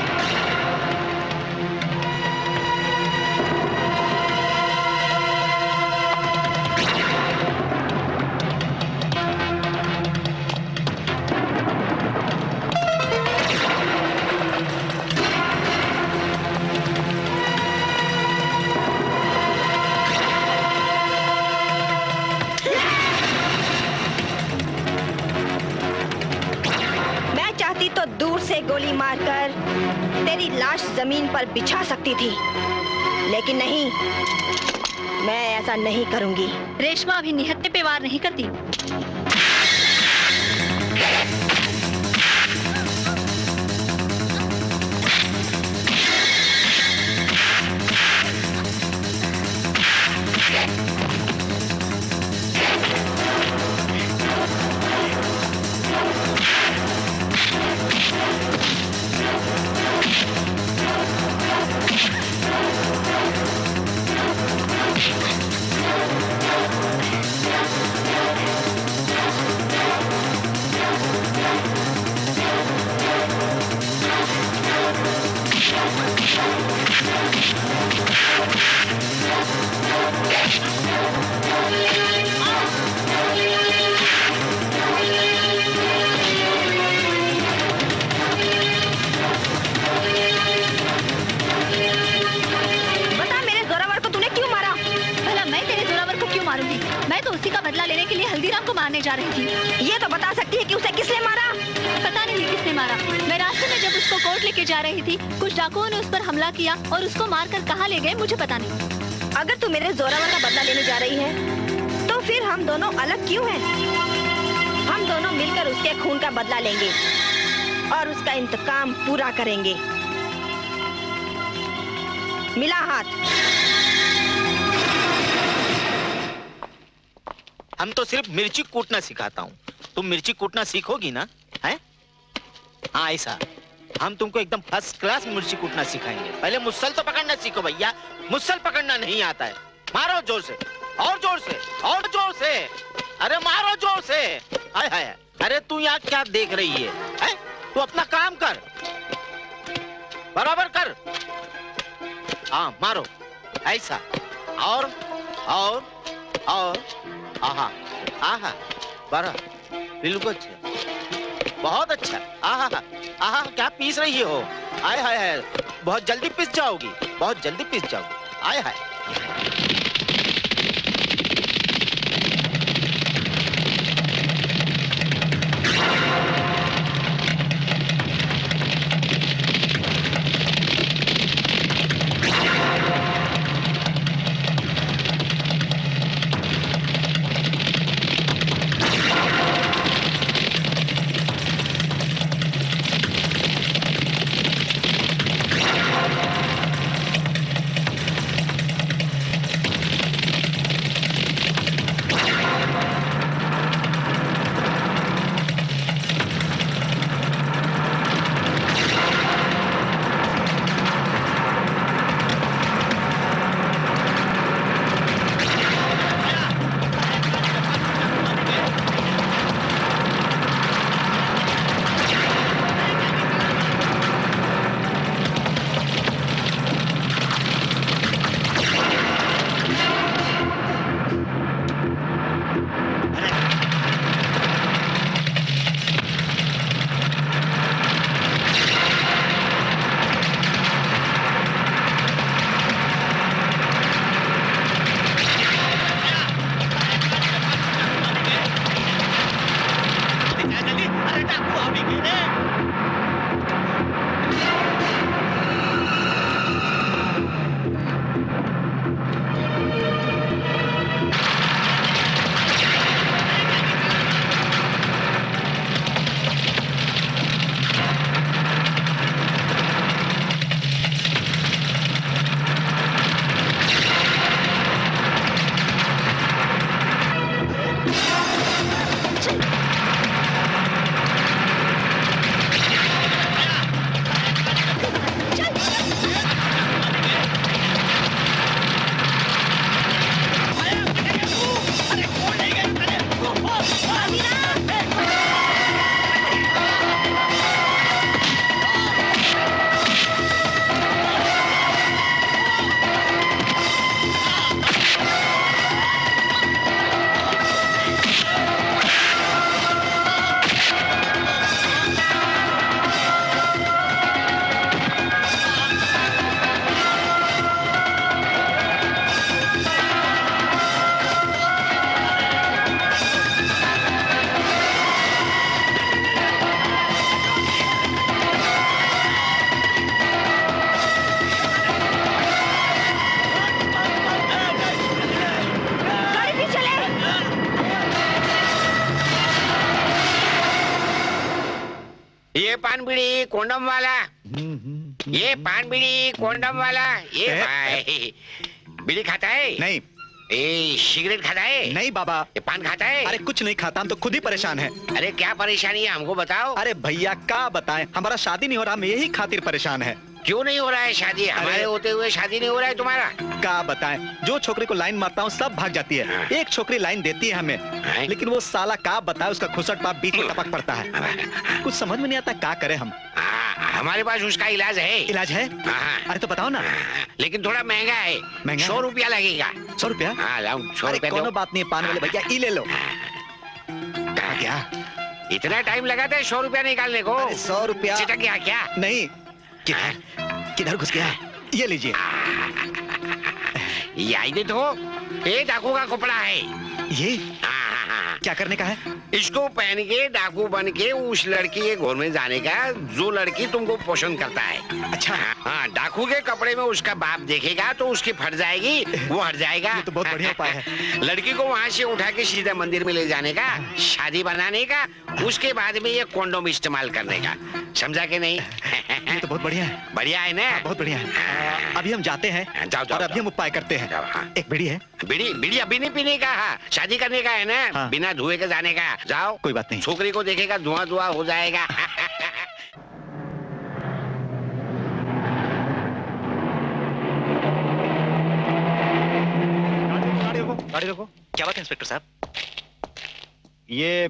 गोली मारकर तेरी लाश जमीन पर बिछा सकती थी, लेकिन नहीं, मैं ऐसा नहीं करूंगी। रेशमा अभी निहत्थे पे वार नहीं करती। बता मेरे जोरावर को तूने क्यों मारा? भला मैं तेरे जोरावर को क्यों मारूंगी? मैं तो उसी का बदला लेने के लिए हल्दीराम को मारने जा रही थी। ये तो बता सकती है कि उसे किसने मारा? पता नहीं किसने मारा। मैं रास्ते में जब उसको कोर्ट लेके जा रही थी, कुछ डाकुओं ने उस पर हमला किया और उसको मारकर कहाँ ले गए मुझे पता नहीं। अगर तू मेरे जोरावर का बदला लेने जा रही है, तो फिर हम दोनों अलग क्यों हैं? हम दोनों मिलकर उसके खून का बदला लेंगे और उसका इंतकाम पूरा करेंगे। मिला हाथ। हम तो सिर्फ मिर्ची कूटना सिखाता हूँ, तुम मिर्ची कूटना सीखोगी ना? है हाँ ऐसा, हम तुमको एकदम फर्स्ट क्लास मिर्ची कूटना सिखाएंगे। पहले मुसल तो पकड़ना सीखो भैया, मुसल पकड़ना नहीं आता है। मारो जोर से, और जोर से, और जोर से, अरे मारो जोर से। हाय हाय, अरे तू यहाँ क्या देख रही है? तू अपना काम कर, बराबर कर। हाँ मारो ऐसा, और आहा आहा, बरा बिल्कुल अच्छा, बहुत अच्छा। आहा आहा, क्या पीस रही हो? आय हाय हाय, बहुत जल्दी पिस जाओगी, बहुत जल्दी पिस जाओगी। आय हाय। ये पान बीड़ी कोंडम वाला, ये पान बीड़ी कोंडम वाला, ये भाई बीड़ी खाता है? नहीं। ए सिगरेट खाता है? नहीं बाबा। ये पान खाता है? अरे कुछ नहीं खाता, हम तो खुद ही परेशान है। अरे क्या परेशानी है हमको बताओ। अरे भैया क्या बताएं, हमारा शादी नहीं हो रहा, हम यही खातिर परेशान है। क्यों नहीं हो रहा है शादी? हमारे होते हुए शादी नहीं हो रहा है तुम्हारा? क्या बताएं, जो छोकरी को लाइन मारता हूँ सब भाग जाती है। एक छोकरी लाइन देती है हमें, लेकिन वो साला क्या बताए, उसका खुसट पाप बीच में टपक पड़ता है। कुछ समझ में नहीं आता क्या करे हम। हमारे पास उसका इलाज है। इलाज है? अरे तो बताओ ना। लेकिन थोड़ा महंगा है, 100 रुपया लगेगा। 100 रुपया? हाँ लाओ 100 रुपया। कोनो बात नहीं, पान वाले भैया ये ले लो। क्या इतना टाइम लगा था 100 रुपया निकालने को? 100 रुपया चिटक गया क्या? नहीं, किधर घुस गया? ये लीजिए। ये तो ये डाकू का कपड़ा है। ये क्या करने का है? इसको पहन के डाकू बन के उस लड़की के घर में जाने का जो लड़की तुमको पसंद करता है। अच्छा। हाँ, डाकू के कपड़े में उसका बाप देखेगा तो उसकी फट जाएगी, वो हट जाएगा। ये तो बहुत बढ़िया उपाय है। लड़की को वहाँ से उठा के सीधा मंदिर में ले जाने का, शादी बनाने का, उसके बाद में ये कॉन्डोम इस्तेमाल करने का। समझा के नहीं? ये तो बहुत बढ़िया है। बढ़िया है ना? बहुत बढ़िया है। अभी हम जाते हैं और अभी हम उपाय करते हैं। एक बीड़ी है? बीड़ी अभी नहीं पीने का, शादी करने का है ना, बिना धुएं के जाने का। जाओ, कोई बात नहीं। छोकरी को देखेगा धुआं धुआं हो जाएगा। गाड़ी रोको। क्या बात है इंस्पेक्टर साहब? ये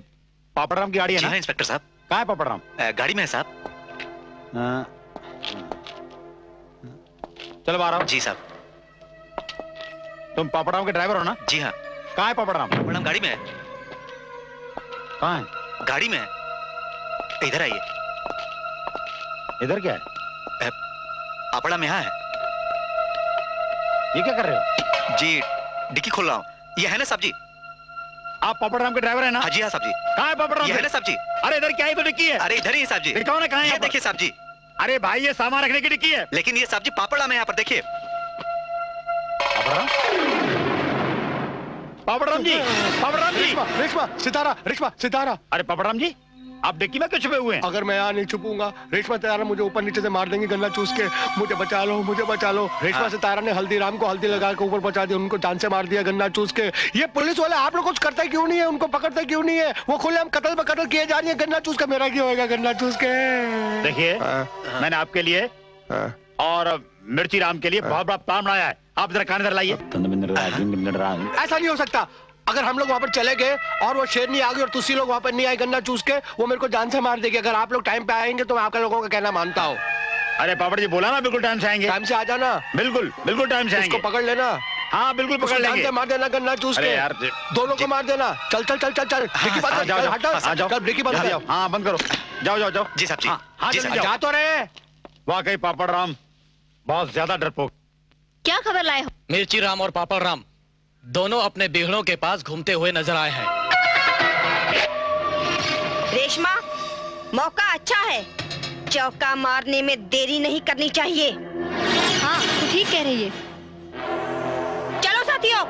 पापड़राम की गाड़ी है जी ना? हाँ इंस्पेक्टर साहब। कहाँ है पापड़राम? गाड़ी में है साहब। चलो बाहर आओ। जी साहब। तुम पापड़राम के ड्राइवर हो ना? जी हाँ। कहाँ है पापड़राम? पापड़राम गाड़ी में है। कहाँ है? गाड़ी में है, इधर आइए। इधर क्या है? पापड़ा में है। ये क्या कर रहे हो? जी डिक्की खोल रहा हूँ। ये है ना साहब जी? आप पापड़राम के ड्राइवर है ना? हाँ जी हाँ साहब जी। कहाँ है पापड़राम? ये है ना साहब जी? अरे इधर क्या है? तो डिक्की है। अरे इधर ही है साहब जी। दिखाओ ना कहाँ है? ये देखिए साहब जी। अरे भाई ये सामान रखने की डिक्की है। लेकिन ये साहब जी पापड़ा में यहाँ पर देखिए। पापड़राम? पापड़राम जी, पापड़राम जी। रेशमा, सितारा, रेशमा, सितारा। अरे पापड़राम जी, आप डिक्की में क्यों छुपे हुए हैं? अगर मैं यहाँ नहीं छुपूंगा, रेशमा सितारा मुझे ऊपर नीचे से मार देंगी गन्ना चूस के। मुझे बचा लो, मुझे बचा लो। रेशमा सितारा ने हल्दीराम को हल्दी लगा के ऊपर पहुंचा दिया, उनको जान से मार दिया गन्ना चूस के। ये पुलिस वाले आप लोग कुछ करते क्यों नहीं है? उनको पकड़ते क्यों नहीं है? वो खुले हम कत्ल पे कत्ल किए जा रही है गन्ना चूस के। मेरा क्यों होगा गन्ना चूस के? देखिए, मैंने आपके लिए और मिर्ची राम के लिए बहुत बड़ा प्लान बनाया है। आप जरा कान इधर लाइए। ऐसा नहीं हो सकता। अगर हम लोग वहाँ पर चले गए और वो शेरनी आ गई और तुसी लोग वहाँ पर नहीं आए गन्ना चूस के, वो मेरे को जान से मार देगी। अगर आप लोग टाइम पे आएंगे तो मैं आपके लोगों का कहना मानता हूँ। अरे पापड़ जी बोला ना बिल्कुल टाइम से आएंगे। टाइम से आ जाना। बिल्कुल बिल्कुल टाइम से आएंगे। उसको पकड़ लेना। हाँ बिल्कुल पकड़ लेंगे। मार देना गन्ना चूस के। यार दोनों को मार देना। चल चल चल चल चल। डिक्की बंद कर। जाओ हटो। जाओ चल डिक्की बंद कर। हाँ बंद करो। जाओ जाओ जाओ। जी साहब जी। हाँ जी जल्दी साहब। जाओ। जा तो रहे। वाकई पापड़राम बहुत ज्यादा डरपोक। क्या खबर लाए हो? मिर्ची राम और पापड़ राम दोनों अपने बिगड़ों के पास घूमते हुए नजर आए हैं। रेशमा, मौका अच्छा है, चौका मारने में देरी नहीं करनी चाहिए। हाँ तू ठीक कह रही है। चलो साथियों।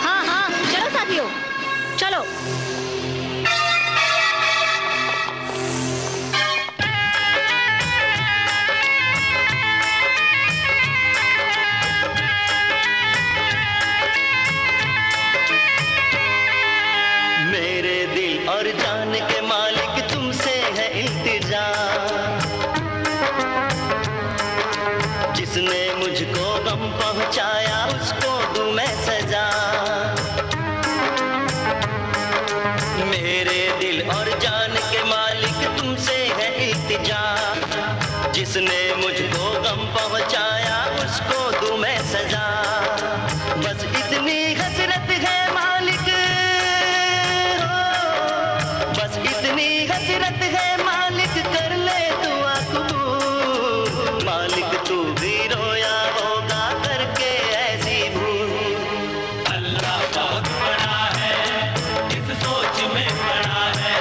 हाँ हाँ चलो साथियों, चलो। मेरे दिल और जान के मालिक तुमसे है इल्तिजा, जिसने मुझको गम पहुंचाया उसको दूं मैं सजा। मेरे दिल और जान के मालिक तुमसे है इल्तिजा, जिसने मुझको गम पहुंचाया उसको दूं मैं सजा। बस इतनी हसरत है मालिक, बस इतनी हसरत है मालिक, कर ले दुआ कबूल। मालिक तू भी रोया होगा करके ऐसी भूल। अल्लाह बहुत बड़ा है, इस सोच में पड़ा है।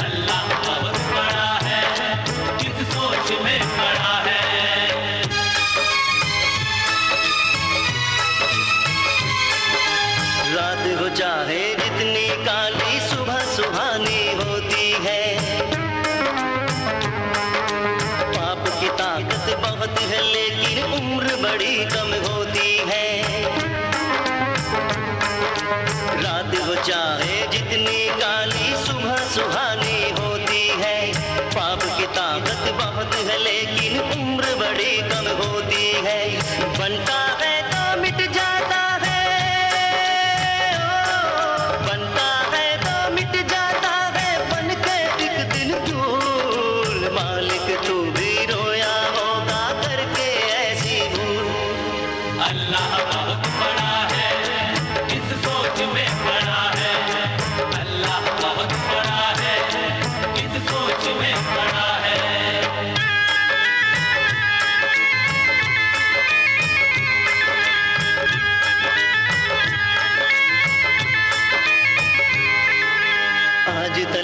अल्लाह बहुत बड़ा है, इस सोच में पड़ा है। रात हो चाहे जितनी काली, सुबह सुहानी होती है।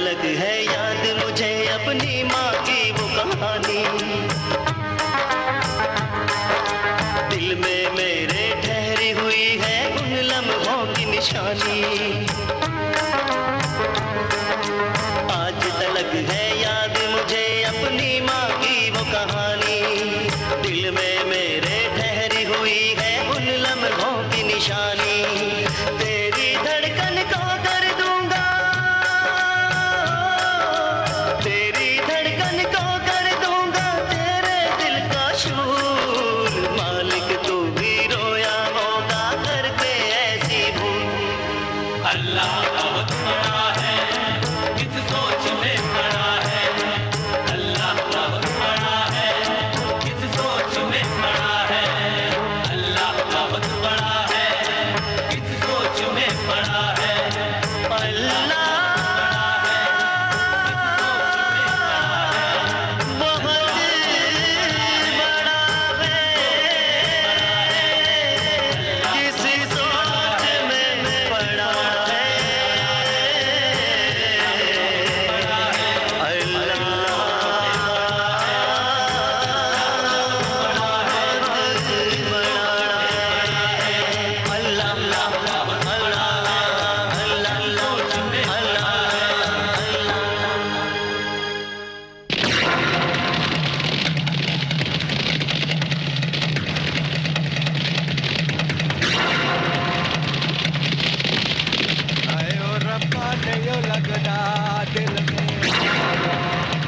तलक है याद मुझे अपनी माँ की वो कहानी, दिल में मेरे ठहरी हुई है उन लम्हों की निशानी। आज तलक है याद मुझे अपनी माँ की वो कहानी, दिल में मेरे ठहरी हुई है उन लम्हों की निशानी। तेरी धड़कन को कर दूंगा, तेरी धड़कन को कर दूंगा तेरे दिल का शूर। मालिक तू भी रोया होगा करके ऐसी भूल। अल्लाह बहुत बड़ा है, किस सोच में पड़ा है। अल्लाह बहुत बड़ा है, किस सोच में पड़ा है। अल्लाह बहुत बड़ा है, किस सोच में पड़ा है। अल्लाह बहुत बड़ा है, किसी सोच में पड़ा है। आयो रब्बा ने यो लगना दिल में,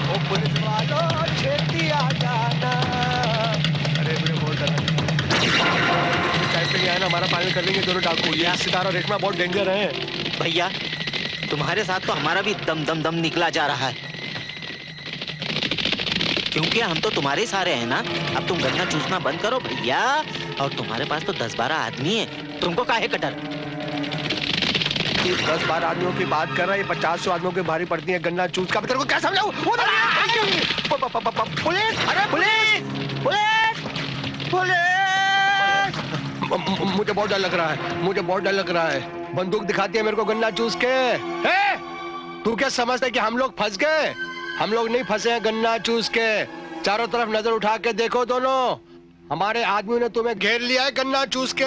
ओ पुलिस वालों छेती आ जाना। अरे मुझे बहुत डर लग रहा है। टाइम पे नहीं आया ना, हमारा फाइनल कर लेंगे दोनों डाकू। ये सितारा और रेशमा बहुत डेंजर है। भैया तुम्हारे साथ तो हमारा भी दम दम दम निकला जा रहा है, क्योंकि हम तो तुम्हारे सारे हैं ना। अब तुम गन्ना चूसना बंद करो भैया, और तुम्हारे पास तो 10-12 आदमी है, तुमको काहे का डर। 10-12 आदमियों की बात कर रहा है, 50-100 आदमियों की भारी पड़ती है गन्ना चूस का। तेरे को क्या समझाऊं? पुलिस! अरे पुलिस! पुलिस! पुलिस! मुझे बहुत डर लग रहा है, मुझे बहुत डर लग रहा है। बंदूक दिखाती है मेरे को गन्ना चूस के। तू क्या समझता है कि हम लोग फंस गए? हम लोग नहीं फंसे हैं गन्ना चूस के। चारों तरफ नजर उठा के देखो दोनों, हमारे आदमियों ने तुम्हें घेर लिया है गन्ना चूस के।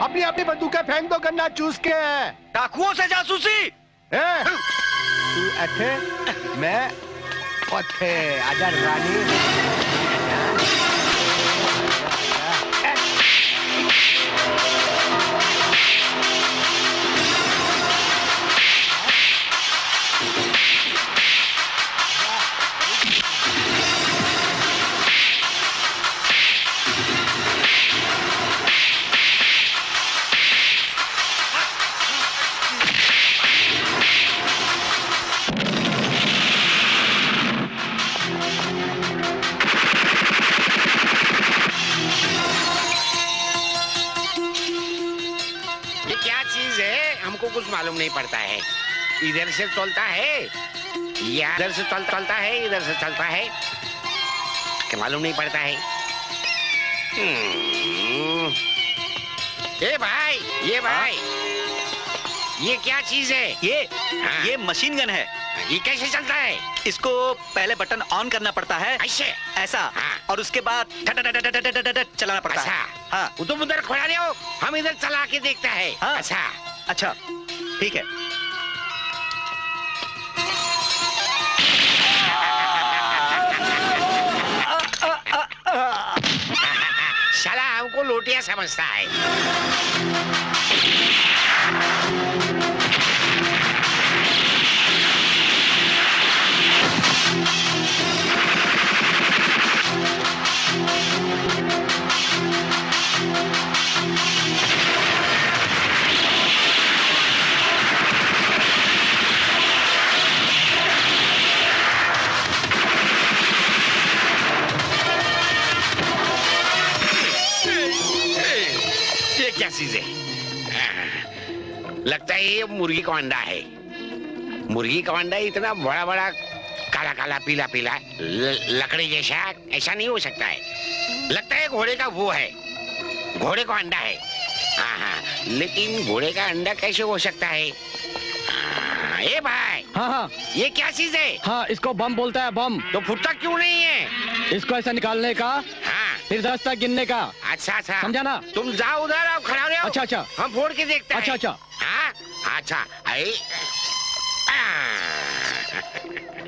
अपनी अपनी बंदूकें फेंक दो गन्ना चूस के। डाकुओं से जासूसी। तू अथे, मैं ओथे। आजा रानी। ये क्या चीज है, हमको कुछ मालूम नहीं पड़ता है। इधर से चलता है या इधर से चलता है, इधर से चलता है, क्या मालूम नहीं पड़ता है। ए भाई, ये भाई, ये क्या चीज है? ये मशीन गन है। ये कैसे चलता है? इसको पहले बटन ऑन करना पड़ता है, ऐसे ऐसा, और उसके बाद चलाना पड़ता है। हाँ। वो तुम उधर खड़ा रहे हो, हम इधर चला के देखता है। हाँ। अच्छा अच्छा ठीक है। साला हमको लोटिया समझता है। क्या चीज है? लगता है ये मुर्गी का अंडा है। मुर्गी का अंडा इतना बड़ा बड़ा काला काला पीला पीला लकड़ी जैसा, ऐसा नहीं हो सकता है। लगता है घोड़े का वो है, घोड़े का अंडा है। हाँ, लेकिन घोड़े का अंडा कैसे हो सकता है? ए भाई, हाँ, ये क्या चीज है? हाँ, इसको बम बोलता है, बम। तो फुटता क्यों नहीं है? इसको ऐसा निकालने का, हाँ, फिर 10 तक गिनने का। अच्छा, समझा ना? तुम जाओ उधर और खड़ा रहो। अच्छा, हम फोड़ के देखते हैं। अच्छा। हाँ, अच्छा,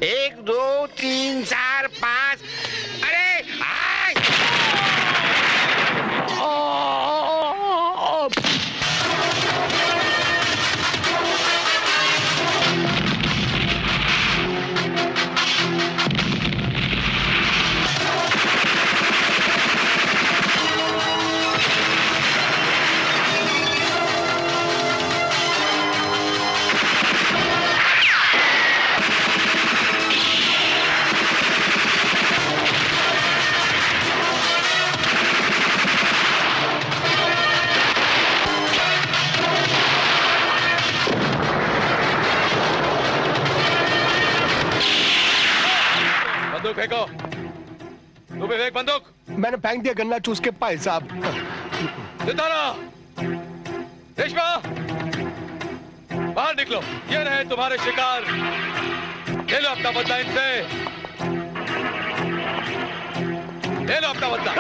1 2 3 4 5। अरे बंदूक फेंको। तू भी फेंक बंदूक। मैंने फेंक दिया गन्ना चूस के भाई साहब। सितारा, रेशमा, बाहर निकलो। ये रहे तुम्हारे शिकार, ले लो अपना बदला इनसे। ले लो अपना बदला।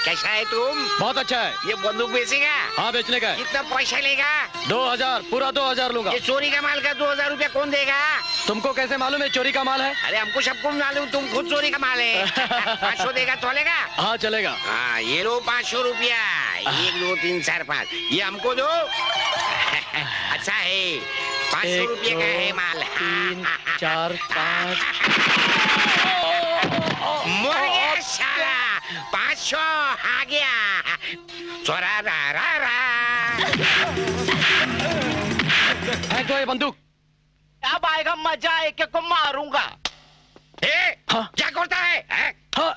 कैसा है तुम? बहुत अच्छा है। ये बंदूक बेचेगा? हाँ, बेचने का है। कितना पैसा लेगा? 2000, पूरा 2000 लूंगा। ये चोरी का माल का 2000 रुपया कौन देगा? तुमको कैसे मालूम है चोरी का माल है? अरे हमको सबको मालूम, तुम खुद चोरी का माल है। 500 देगा तो लेगा? हाँ, चलेगा। हाँ, ये लो 500 रुपया। 1 2 3 4 5, ये हमको दो। अच्छा है, 500 रुपये का है माल। 3 4 5। मर गया साला। 500 आ गया। चोरा रा। फेंको ये बंदूक। अब आएगा मजा, एक को मारूंगा। हाँ? क्या करता है? हाँ।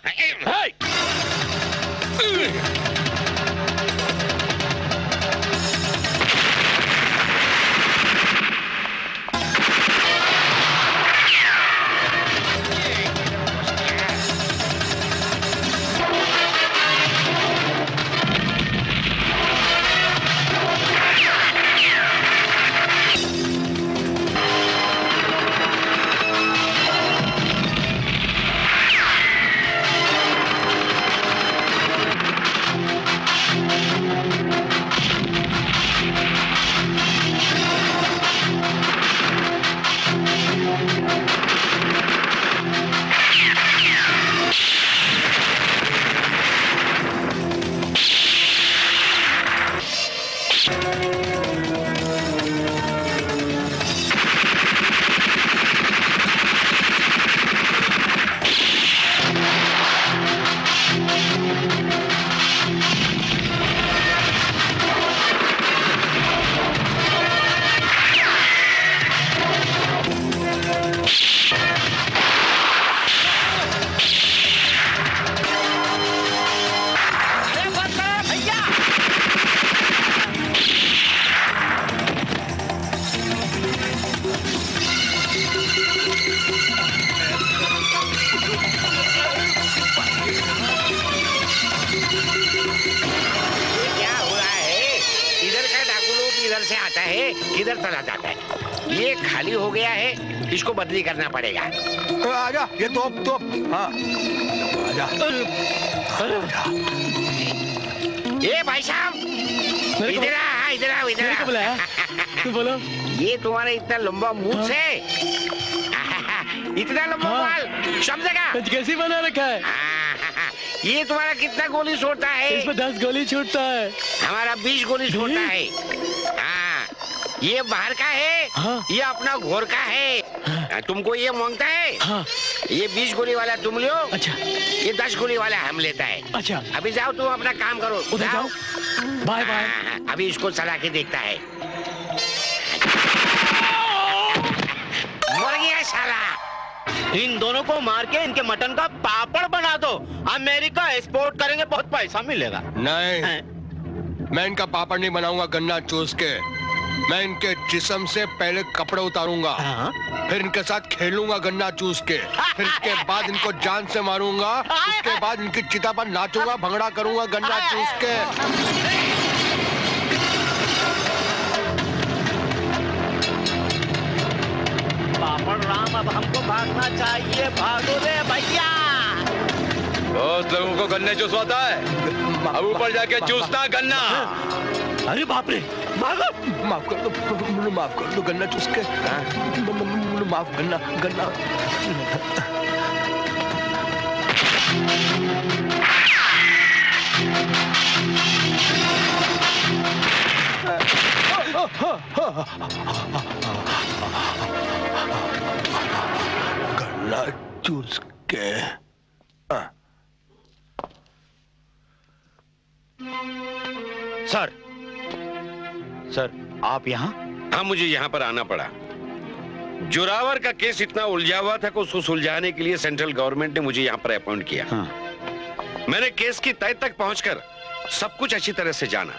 से आता है किधर चला जाता है। ये खाली हो गया है, इसको बदली करना पड़ेगा। आजा, ये तोप हाँ आजा। ये भाई साहब इधर आ, इधर आओ, इधर आओ। बुलाया तू बोलो। ये तुम्हारा इतना लंबा मुंह से इतना लंबा बाल सब जगह कैसी बना रखा है? ये तुम्हारा कितना गोली छोड़ता है? इसमें 10 गोली छूटता है। हमारा 20 गोली छोड़ता है। हाँ, ये बाहर का है। हाँ। ये अपना घोर का है। हाँ, तुमको ये मांगता है। हाँ। ये 20 गोली वाला तुम लो। अच्छा। ये 10 गोली वाला हम लेता है। अच्छा। अभी जाओ तुम अपना काम करो। उधर जाओ। Bye bye. हाँ, अभी इसको चला के देखता है। मर गया साला। इन दोनों को मार के इनके मटन का पापड़ बना दो। अमेरिका एक्सपोर्ट करेंगे, बहुत पैसा मिलेगा। नहीं, मैं इनका पापड़ नहीं बनाऊंगा गन्ना चूस के। मैं इनके जिस्म से पहले कपड़े उतारूंगा, फिर इनके साथ खेलूंगा गन्ना चूस के, फिर इसके बाद इनको जान से मारूंगा, उसके बाद इनकी चिता पर नाचूंगा, भंगड़ा करूंगा गन्ना चूस के। पापड़ राम, अब हमको भागना चाहिए। भागो रे भैया। बहुत लोगों को गन्ने चूसवाता है, अब ऊपर जाके चूसना गन्ना। अरे बाप रे, माफ कर दो, माफ कर दो गन्ना चूस के। माफ गन्ना गन्ना। गन्ना चूस के। सर आप यहाँ? हाँ, मुझे यहाँ पर आना पड़ा। जोरावर का केस इतना उलझा हुआ था कि उसको सुलझाने के लिए सेंट्रल गवर्नमेंट ने मुझे यहाँ पर अपॉइंट किया। हाँ। मैंने केस की तह तक पहुंचकर सब कुछ अच्छी तरह से जाना।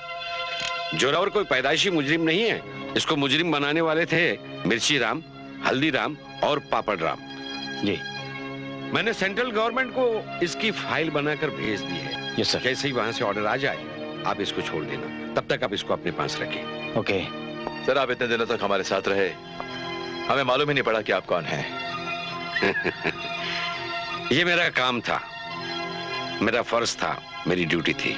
जोरावर कोई पैदाइशी मुजरिम नहीं है। इसको मुजरिम बनाने वाले थे मिर्ची राम, हल्दी राम और पापड़ राम जी। मैंने सेंट्रल गवर्नमेंट को इसकी फाइल बनाकर भेज दी है। Yes sir. जैसे ही वहां से ऑर्डर आ जाए आप इसको छोड़ देना, तब तक आप इसको अपने पास रखें। ओके। सर, आप इतने दिनों तक हमारे साथ रहे, हमें मालूम ही नहीं पड़ा कि आप कौन हैं। ये मेरा काम था, मेरा फर्ज था, मेरी ड्यूटी थी।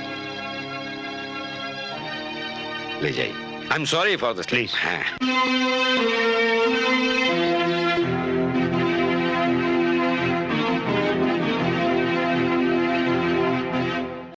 ले जाइए। I am sorry for this. Please. हाँ।